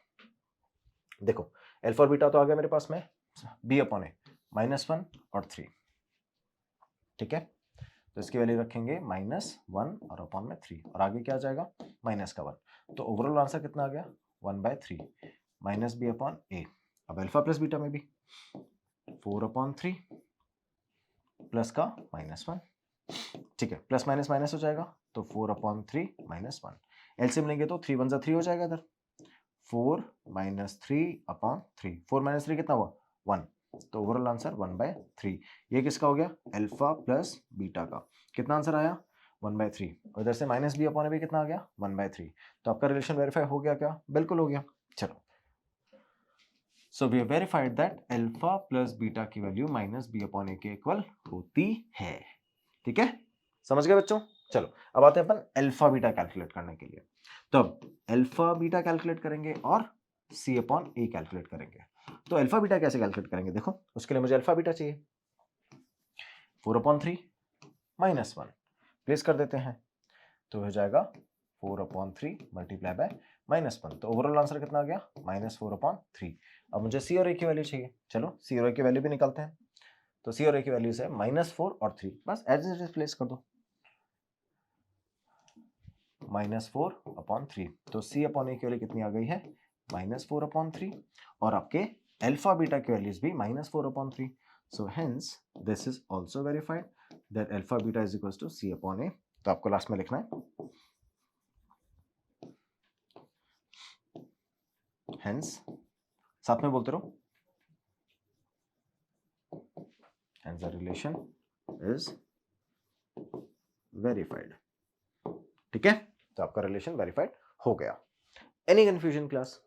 देखो अल्फा और बीटा तो आ गया मेरे पास में, b/a -1 और 3, ठीक है। तो इसकी वैल्यू रखेंगे -1 और अपॉन में 3, और आगे क्या आ जाएगा, माइनस का 1, तो ओवरऑल आंसर कितना आ गया, 1/3 -b/a। अब अल्फा + बीटा में भी 4/3 प्लस का -1, ठीक है, प्लस माइनस माइनस हो जाएगा, तो 4/3 -1, एलसीएम लेंगे तो 3 × 3 हो जाएगा इधर, 4 - 3/3, 4 - 3 कितना हुआ, 1, तो ओवरऑल आंसर 1/3। ये किसका हो गया, अल्फा + बीटा का, कितना आंसर आया, 1/3, और इधर से -b/a कितना आ गया, 1/3। तो आपका रिलेशन वेरीफाई हो गया क्या, बिल्कुल हो गया। चलो, so we have verified that alpha + beta की वैल्यू -b/a के इक्वल होती है, ठीक है, समझ गए बच्चों। चलो, अब आते हैं अपन अल्फा बीटा कैलकुलेट करने के लिए। तो अब अल्फा बीटा कैलकुलेट करेंगे और c/a कैलकुलेट करेंगे। तो अल्फा बीटा कैसे कैलकुलेट करेंगे, देखो उसके लिए मुझे अल्फा बीटा चाहिए, 4/3 -1 प्लेस कर देते हैं, तो हो जाएगा 4/3 मल्टीप्लाई बाय -1, तो ओवरऑल आंसर कितना आ गया, -4/3। अब मुझे c और a की वैल्यू चाहिए, चलो c और a की वैल्यू भी निकालते हैं। तो c और a की वैल्यू है -4 और 3, बस एज इट इज प्लेस कर दो, -4/3। तो C/A की वैल्यू कितनी आ गई है? -4/3। और आपके अल्फा बीटा की वैल्यूज भी -4/3। So hence this is also verified that alpha beta is equal to C/A। तो आपको लास्ट में लिखना है हेंस, साथ में बोलते रहो, hence the relation is verified. ठीक है, तो आपका रिलेशन वेरीफाइड हो गया। Any confusion class?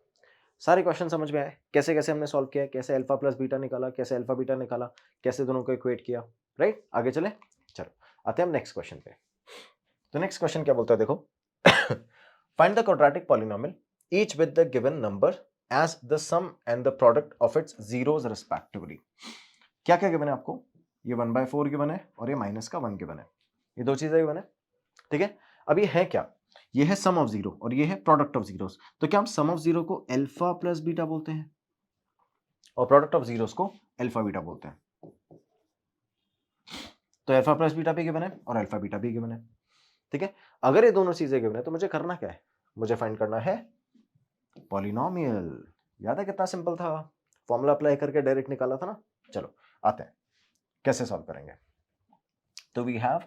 सारे क्वेश्चन समझ में आए? कैसे कैसे हमने सॉल्व किया, कैसे अल्फा प्लस बीटा निकाला, कैसे अल्फा बीटा निकाला, कैसे दोनों को इक्वेट किया, राइट? आगे चले, चलो आते हैं हम नेक्स्ट क्वेश्चन पे। तो नेक्स्ट क्वेश्चन क्या बोलता है देखो, find the quadratic polynomial each with the given number as the sum and the product of its zeros respectively. क्या क्या गिवन है आपको? ये 1/4 गिवन है और ये -1 गिवन है, ये दो चीजें गिवन है। ठीक है, अब ये है क्या? ये है सम ऑफ जीरो और ये है प्रोडक्ट ऑफ जीरोस। तो क्या हम सम ऑफ जीरो को अल्फा प्लस बीटा बोलते हैं और प्रोडक्ट ऑफ जीरोस को अल्फा बीटा बोलते हैं? तो अल्फा प्लस बीटा भी गिवन है और अल्फा बीटा भी गिवन है। ठीक है, अगर ये दोनों चीजें गिवन है तो मुझे करना क्या है? मुझे फाइंड करना है पॉलिनोमियल। याद है कितना सिंपल था, फॉर्मूला अप्लाई करके डायरेक्ट निकाला था ना। चलो आते हैं कैसे सॉल्व करेंगे। तो we have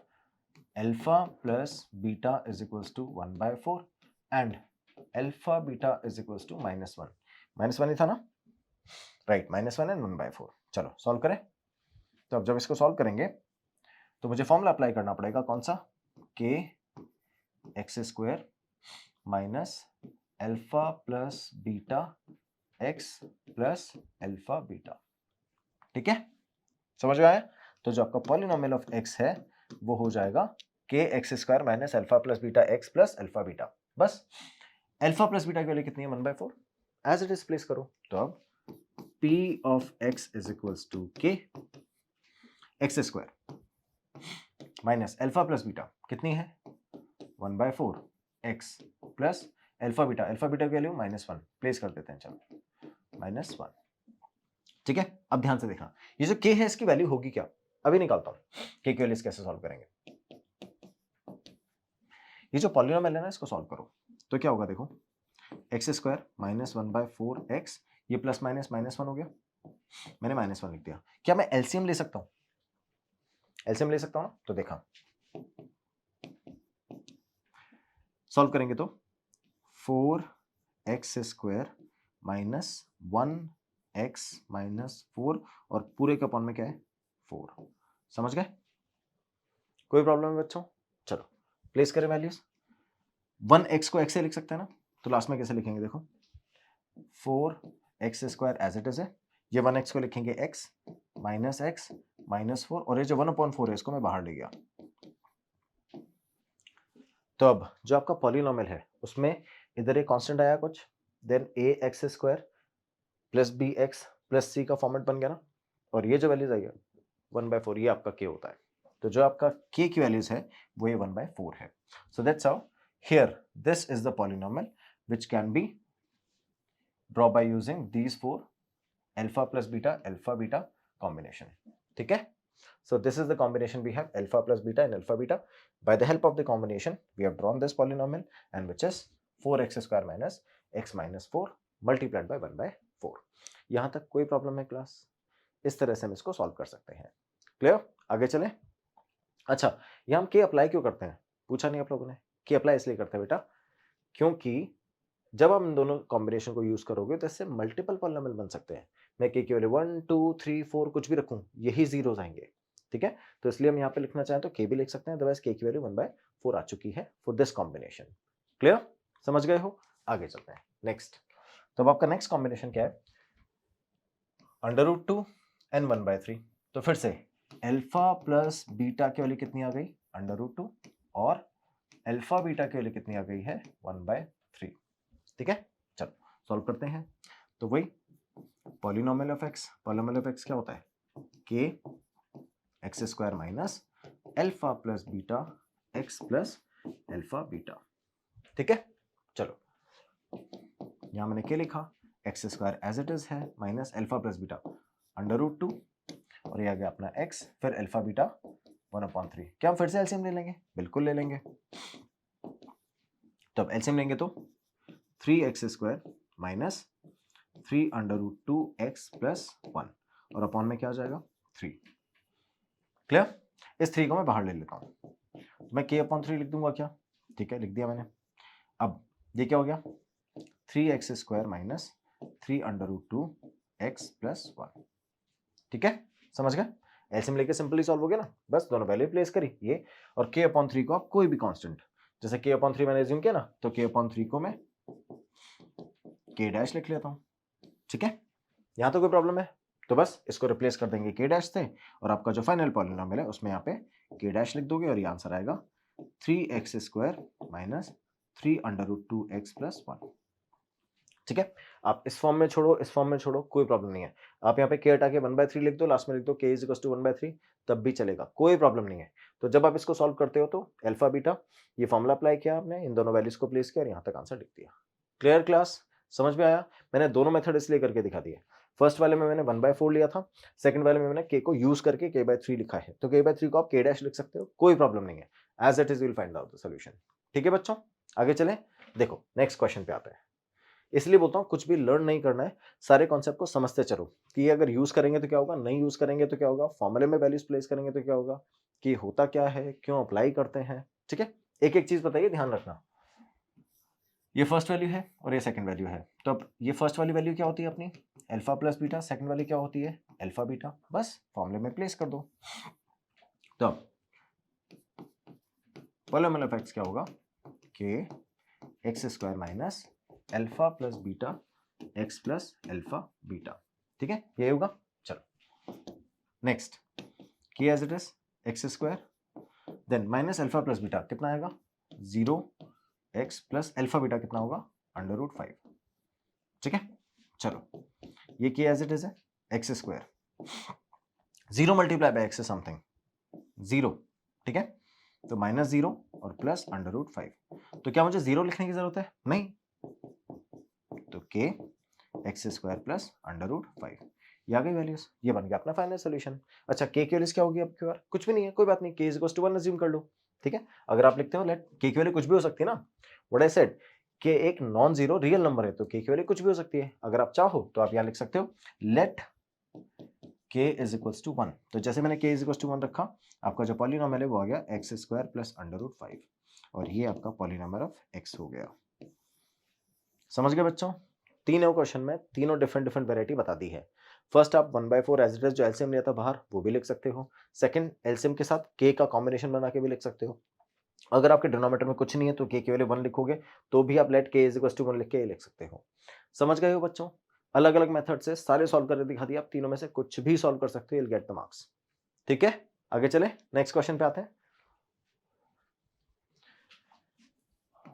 alpha plus beta is equals to 1/4 and alpha beta is equals to -1। -1 ही था ना, राइट? -1 एंड 1/4। चलो सॉल्व करें। तो अब जब इसको सॉल्व करेंगे तो मुझे फॉर्मूला अप्लाई करना पड़ेगा, कौन सा? k x² minus alpha plus beta x plus alpha beta. ठीक है, समझ में आया? तो जो आपका पॉलिनोमियल ऑफ x है वो हो जाएगा k x² minus alpha plus beta x plus alpha beta. बस अल्फा प्लस बीटा की वैल्यू कितनी है? 1/4। एज इट इज प्लेस करो। तो अब p of x is equals to k x² minus alpha plus beta कितनी है? 1/4 x plus alpha beta, alpha beta की वैल्यू -1 प्लेस कर देते हैं। चलो -1। ठीक है, अब ध्यान से देखना, ये जो k है इसकी वैल्यू होगी क्या? अभी निकालता हूं k की वैल्यूज कैसे सॉल्व करेंगे। ये जो पॉलिनोमियल है ना, इसको सॉल्व करो तो क्या होगा देखो, x² माइनस 1/4 x, ये प्लस माइनस -1 हो गया, मैंने -1 लिख दिया। क्या मैं एलसीएम ले सकता हूं? एलसीएम ले सकता हूं ना, तो देखा सॉल्व करेंगे तो 4x² माइनस 1x माइनस 4 और पूरे के अपॉन में क्या है? 4। समझ गए? कोई प्रॉब्लम है बच्चों? चलो प्लेस करें वैल्यूज। 1x को x से लिख सकते हैं ना, तो लास्ट में कैसे लिखेंगे देखो, 4x² एज इट इज है, ये 1x को लिखेंगे x माइनस x माइनस 4 और ये जो 1/4 है इसको मैं बाहर ले गया। तो अब जो आपका पॉलिनोमियल है उसमें इधर एक कांस्टेंट आया कुछ, then ax² plus bx plus c का फॉर्मेट बन गया ना, और ये जो वैल्यूज आई है 1/4, ये आपका k होता है। तो जो आपका k की वैल्यूज है वो ये 1/4 है। सो that's how here this is the polynomial which can be draw by using these four alpha plus beta combination. ठीक है, so this is the combination we have, alpha plus beta and alpha beta. By the help of the combination we have drawn this polynomial and which is 4x² minus x minus 4 multiplied by 1/4. यहां तक कोई problem है class? इस तरह से हम इसको solve कर सकते हैं। क्लियर? आगे चलें। अच्छा, यहां हम k अप्लाई क्यों करते हैं? पूछा नहीं आप लोगों ने। k अप्लाई इसलिए करते हैं बेटा क्योंकि जब हम दोनों कॉम्बिनेशन को यूज करोगे तो इससे मल्टीपल पॉलिनोमियल बन सकते हैं। मैं k की वैल्यू 1 2 3 4 कुछ भी रखूं, यही जीरोस आएंगे। ठीक है, तो इसलिए हम यहाँ पे लिखना चाहें तो k भी लिख सकते हैं, अदरवाइज k की वैल्यू 1/4 आ चुकी है फॉर दिस कॉम्बिनेशन। क्लियर? समझ गए हो? आगे चलते हैं नेक्स्ट। तो अब आपका नेक्स्ट कॉम्बिनेशन क्या है? √2 and 1/3। तो फिर से अल्फा प्लस बीटा की वैल्यू कितनी आ गई? √2 और अल्फा बीटा की वैल्यू कितनी आ गई है? 1/3। ठीक है, चलो सॉल्व करते हैं। तो वही polynomial of x, polynomial of x क्या होता है? k x² minus alpha plus beta x plus alpha beta. ठीक है, चलो यहां मैंने k लिखा, x² एज इट इज है माइनस अल्फा प्लस बीटा √2 और ये आ गया अपना x, फिर अल्फा बीटा 1/3। क्या हम फिर से एलसीएम ले लेंगे? बिल्कुल ले लेंगे। तो अब एलसीएम लेंगे तो 3x² माइनस 3√2x प्लस 1 और अपॉन में क्या आ जाएगा 3। क्लियर? इस 3 को मैं बाहर ले लेता हूं, मैं k/3 लिख दूंगा क्या? ठीक है, लिख दिया मैंने। अब ये क्या हो गया 3x² माइनस 3√2x प्लस 1। ठीक है, समझ गए? एलसीएम लेके सिंपली सॉल्व हो गया ना, बस दोनों वैल्यू प्लेस करी ये, और k/3 को आप कोई भी कांस्टेंट, जैसे k/3 मैंने अज्यूम किया ना, तो k/3 को मैं k' लिख लेता हूं। ठीक है, यहां तो कोई प्रॉब्लम है? तो बस इसको रिप्लेस कर देंगे k' से, और आपका जो फाइनल पॉलिनोमियल है उसमें यहाँ पे k' लिख दोगे और ये आंसर आएगा 3x² माइनस 3√2x प्लस 1। ठीक है, आप इस फॉर्म में छोड़ो, इस फॉर्म में छोड़ो, कोई प्रॉब्लम नहीं है। आप यहाँ पे k हटा के 1/3 लिख दो, लास्ट में लिख दो k = 1/3, तब भी चलेगा, कोई प्रॉब्लम नहीं है। तो जब आप इसको सॉल्व करते हो तो अल्फा बीटा ये फॉर्मूला अप्लाई किया आपने, इन दोनों वैल्यूज को प्लेस किया और यहाँ तक आंसर लिख दिया। Clear class? समझ में आया? मैंने दोनों मेथड इसलिए करके दिखा दिए। फर्स्ट वाले में मैंने 1/4 लिया था, सेकंड वाले में मैंने k को यूज करके k/3 लिखा है, तो k/3 को आप k' लिख सकते हो, कोई प्रॉब्लम नहीं है। As it is will find out the solution. ठीक है बच्चों, आगे चलें। देखो नेक्स्ट क्वेश्चन पे आते हैं। इसलिए बोलता हूँ कुछ भी लर्न नहीं करना है, सारे कॉन्सेप्ट को समझते चलो कि ये अगर यूज करेंगे तो क्या होगा, नहीं यूज करेंगे तो क्या होगा, फॉर्मूले में वैल्यूज प्लेस करेंगे तो क्या होगा, कि होता क्या है, क्यों अप्लाई करते हैं। ठीक है, एक एक चीज बताइए, ध्यान रखना। ये फर्स्ट वैल्यू है और ये सेकंड वैल्यू है, तो अब ये फर्स्ट वाली वैल्यू क्या होती है अपनी अल्फा प्लस बीटा, सेकंड वाली क्या होती है अल्फा बीटा, बस फॉर्मूले में प्लेस कर दो। तो पॉलिनोमियल ऑफ एक्स क्या होगा k(x² minus alpha plus beta x plus alpha beta. ठीक है, ये होगा। चलो next, k as it is x², then minus alpha plus beta कितना आएगा 0x प्लस अल्फा बीटा कितना होगा √5। ठीक है, चलो ये k एज इट इज है x², 0 multiply by x something 0। ठीक है, तो -0 और प्लस √5, तो क्या मुझे 0 लिखने की जरूरत है? नहीं, तो k x² प्लस √5, ये आ गई वैल्यूज, ये बन गया अपना फाइनल सॉल्यूशन। अच्छा k की वैल्यूज क्या होगी अब की बार? कुछ भी नहीं है, कोई बात नहीं, k = 1 अज्यूम कर लो। ठीक है, अगर आप लिखते हो लेट k की वैल्यू कुछ भी हो सकती है ना, व्हाट आई सेड, k एक नॉन जीरो रियल नंबर है, तो k की वैल्यू कुछ भी हो सकती है। अगर आप चाहो तो आप यहाँ लिख सकते हो लेट k = 1, तो जैसे मैंने k = 1 रखा, आपका जो पॉलिनोमियल है वो आ गया x² प्लस √5, और ये आपका पॉलिनोमियल ऑफ x हो गया। समझ गए बच्चों? तीनों क्वेश्चन में तीनों डिफरेंट वैरायटी बता दी है। फर्स्ट आप 1/4 एज इट इज जो एलसीएम लिया था बाहर वो भी लिख सकते हो, सेकंड एलसीएम के साथ k का कॉम्बिनेशन बना के भी लिख सकते हो। अगर आपके डिनोमिनेटर में कुछ नहीं है तो k की वैल्यू 1 लिखोगे तो भी आप लेट k = 1 लिख के लिख सकते हो। समझ गए हो बच्चों? अलग अलग मेथड से सारे सॉल्व करके दिखा दिया, आप तीनों में से कुछ भी सॉल्व कर सकते हो, you'll get the marks। ठीक है, आगे चले, नेक्स्ट क्वेश्चन पे आते हैं।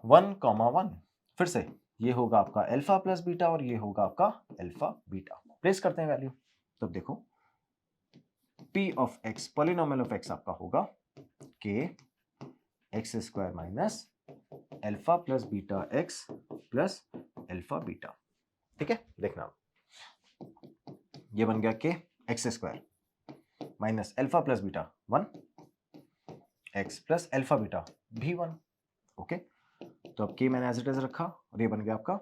1,1 फिर से ये होगा आपका अल्फा प्लस बीटा और ये होगा आपका अल्फा बीटा, प्लेस करते हैं वैल्यू। तो देखो p of x polynomial of x आपका होगा k x² minus alpha plus beta x plus alpha beta. ठीक है, देखना ये बन गया k x² minus alpha plus beta 1 x plus alpha beta भी 1। ओके, तो अब k मैंने एज इट इज रखा और ये बन गया आपका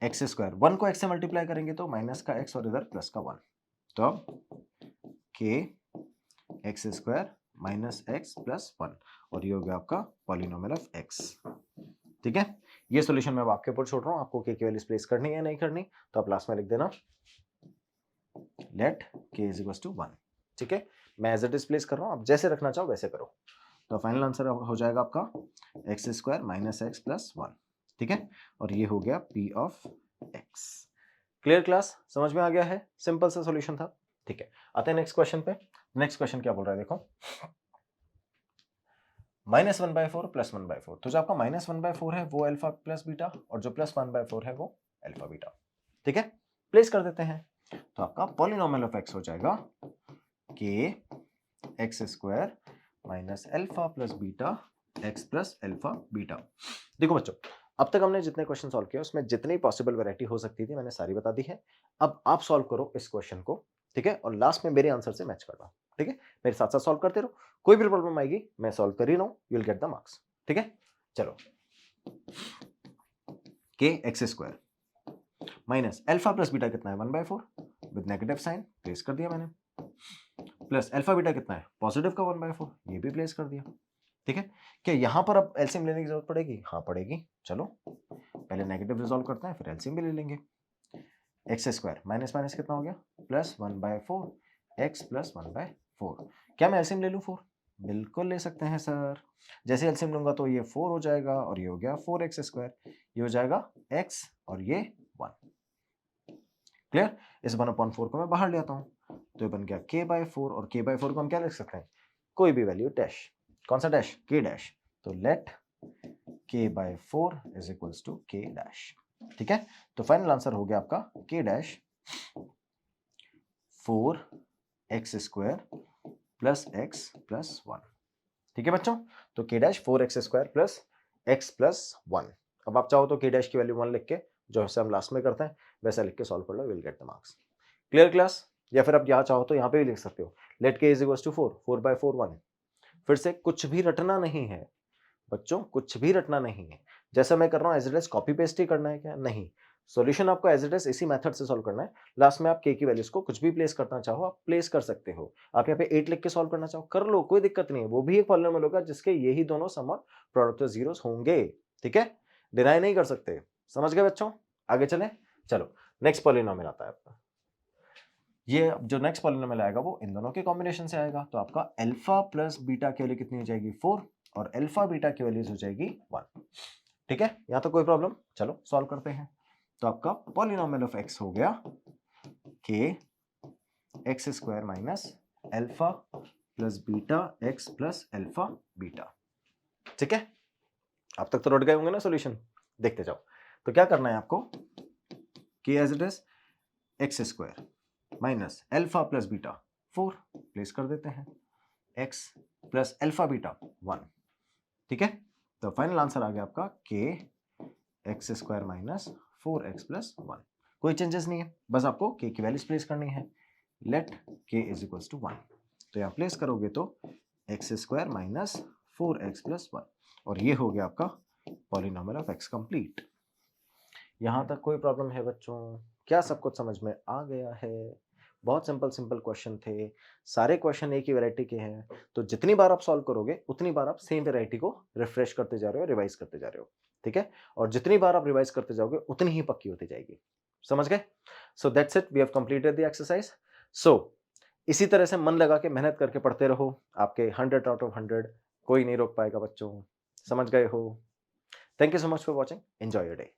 x², 1 को x से मल्टीप्लाई करेंगे तो माइनस का x और इधर प्लस का 1, तो अब k x² minus x plus 1, और ये हो गया आपका पॉलिनोमियल ऑफ x। ठीक है, ये सॉल्यूशन मैं आपके ऊपर छोड़ रहा हूं, आपको k की वैल्यूज प्लेस करनी है नहीं करनी, तो आप लास्ट में लिख देना लेट k = 1। ठीक है, मैं एज इट इज प्लेस कर रहा हूं, आप जैसे रखना चाहो वैसे करो। तो फाइनल आंसर हो जाएगा आपका x² माइनस x प्लस 1। ठीक है, और ये हो गया p of x। Clear class? समझ में आ गया है? सिंपल सा सॉल्यूशन था। ठीक है, आते हैं नेक्स्ट क्वेश्चन पे। नेक्स्ट क्वेश्चन क्या बोल रहा है देखो, -1/4 प्लस 1/4, तो जो आपका -1/4 है वो अल्फा प्लस बीटा और जो प्लस 1/4 है वो अल्फा बीटा। ठीक है, प्लेस कर देते हैं, तो आपका पॉलिनोमियल ऑफ x हो जाएगा k x² minus alpha plus beta x plus alpha beta. देखो बच्चों, अब तक हमने जितने क्वेश्चन सॉल्व किए उसमें जितनी पॉसिबल वैरायटी हो सकती थी मैंने सारी बता दी है। अब आप सॉल्व करो इस क्वेश्चन को, ठीक है, और लास्ट में मेरे आंसर से मैच करना। ठीक है, मेरे साथ साथ सॉल्व करते रहो, कोई भी प्रॉब्लम आएगी मैं सॉल्व कर ही रहा हूं, you will get the marks. ठीक है, चलो के x square minus alpha plus beta कितना है 1/4 विद नेगेटिव साइन प्लेस कर दिया मैंने, प्लस अल्फा बीटा कितना है पॉजिटिव का 1/4 ये भी प्लेस कर दिया। ठीक है, क्या यहां पर अब एलसीएम लेने की जरूरत पड़ेगी? हाँ पड़ेगी। चलो पहले नेगेटिव रिजॉल्व करते हैं फिर एलसीएम भी ले लेंगे। एक्स स्क्वायर माइनस माइनस कितना हो गया प्लस 1/4 एक्स प्लस 1/4। क्या मैं एलसीएम ले लूँ 4? बिल्कुल ले सकते हैं सर। जैसे एलसीएम लूंगा तो ये 4 हो जाएगा और ये हो गया 4x स्क्वायर, ये हो जाएगा x और ये 1। क्लियर? इस 1/4 को मैं बाहर ले आता हूं तो ये बन गया k/4 और k/4 को हम क्या लिख सकते हैं? कोई भी वैल्यू डैश। कौन सा डैश? k dash. तो let k/4 is equals to k dash. ठीक है, तो फाइनल आंसर हो गया आपका k dash 4x square plus x plus 1। ठीक है बच्चों, तो k dash 4x square plus x plus 1। अब आप चाहो तो k डैश की वैल्यू 1 लिख के जैसे हम लास्ट में करते हैं वैसा लिख के सॉल्व कर लो, will get the marks. Clear class? या फिर आप यहाँ चाहो तो यहाँ पे भी लिख सकते हो, let k is equals to 4/4 1। फिर से कुछ भी रटना नहीं है बच्चों, कुछ भी रटना नहीं है। जैसा मैं कर रहा हूँ as it is copy paste ही करना है क्या? नहीं, सॉल्यूशन आपको एज इट इज इसी मेथड से सॉल्व करना है। लास्ट में आप k की वैल्यूज को कुछ भी प्लेस करना चाहो आप प्लेस कर सकते हो। आप यहाँ पे 8 लिख के सॉल्व करना चाहो कर लो, कोई दिक्कत नहीं है। वो भी एक पॉलिनोमियल होगा जिसके यही दोनों सम और प्रोडक्ट ऑफ जीरोस होंगे। ठीक है, डिनाई नहीं कर सकते। समझ गए बच्चों? आगे चले, चलो नेक्स्ट पॉलिनोमियल आता है आपका। ये जो नेक्स्ट पॉलिनोमियल आएगा वो इन दोनों के कॉम्बिनेशन से आएगा। तो आपका अल्फा प्लस बीटा की वैल्यू कितनी हो जाएगी 4 और अल्फा बीटा की वैल्यूज हो जाएगी 1। ठीक है, यहाँ तो कोई प्रॉब्लम? चलो सॉल्व करते हैं। तो आपका पॉलिनोमियल ऑफ एक्स हो गया के x square minus alpha plus beta x plus alpha beta. ठीक है, अब तक तो रट गए होंगे ना सॉल्यूशन? देखते जाओ। तो क्या करना है आपको, K as it is x square minus alpha plus beta 4 place कर देते हैं, x प्लस अल्फा बीटा 1। ठीक है, तो फाइनल आंसर आ गया आपका के x square minus 4x plus 1। कोई चेंजेस नहीं है, बस आपको k की वैल्यूज प्लेस करनी है। Let k is equals to 1। तो यहाँ प्लेस करोगे तो x square minus 4x plus 1 और ये हो गया आपका पॉलिनोमियल ऑफ x कंप्लीट। यहाँ तक कोई प्रॉब्लम है बच्चों? क्या सब कुछ समझ में आ गया है? बहुत सिंपल सिंपल क्वेश्चन थे, सारे क्वेश्चन एक ही वैरायटी के हैं। तो जितनी बार आप सॉल्व करोगे उतनी बार आप सेम वैरायटी को रिफ्रेश करते जा रहे हो, रिवाइज करते जा रहे हो। ठीक है, और जितनी बार आप रिवाइज करते जाओगे उतनी ही पक्की होती जाएगी। समझ गए? So that's it, we have completed the exercise. So इसी तरह से मन लगा के मेहनत करके पढ़ते रहो, आपके 100 आउट ऑफ 100 कोई नहीं रोक पाएगा बच्चों। समझ गए हो? Thank you so much for watching, enjoy your day.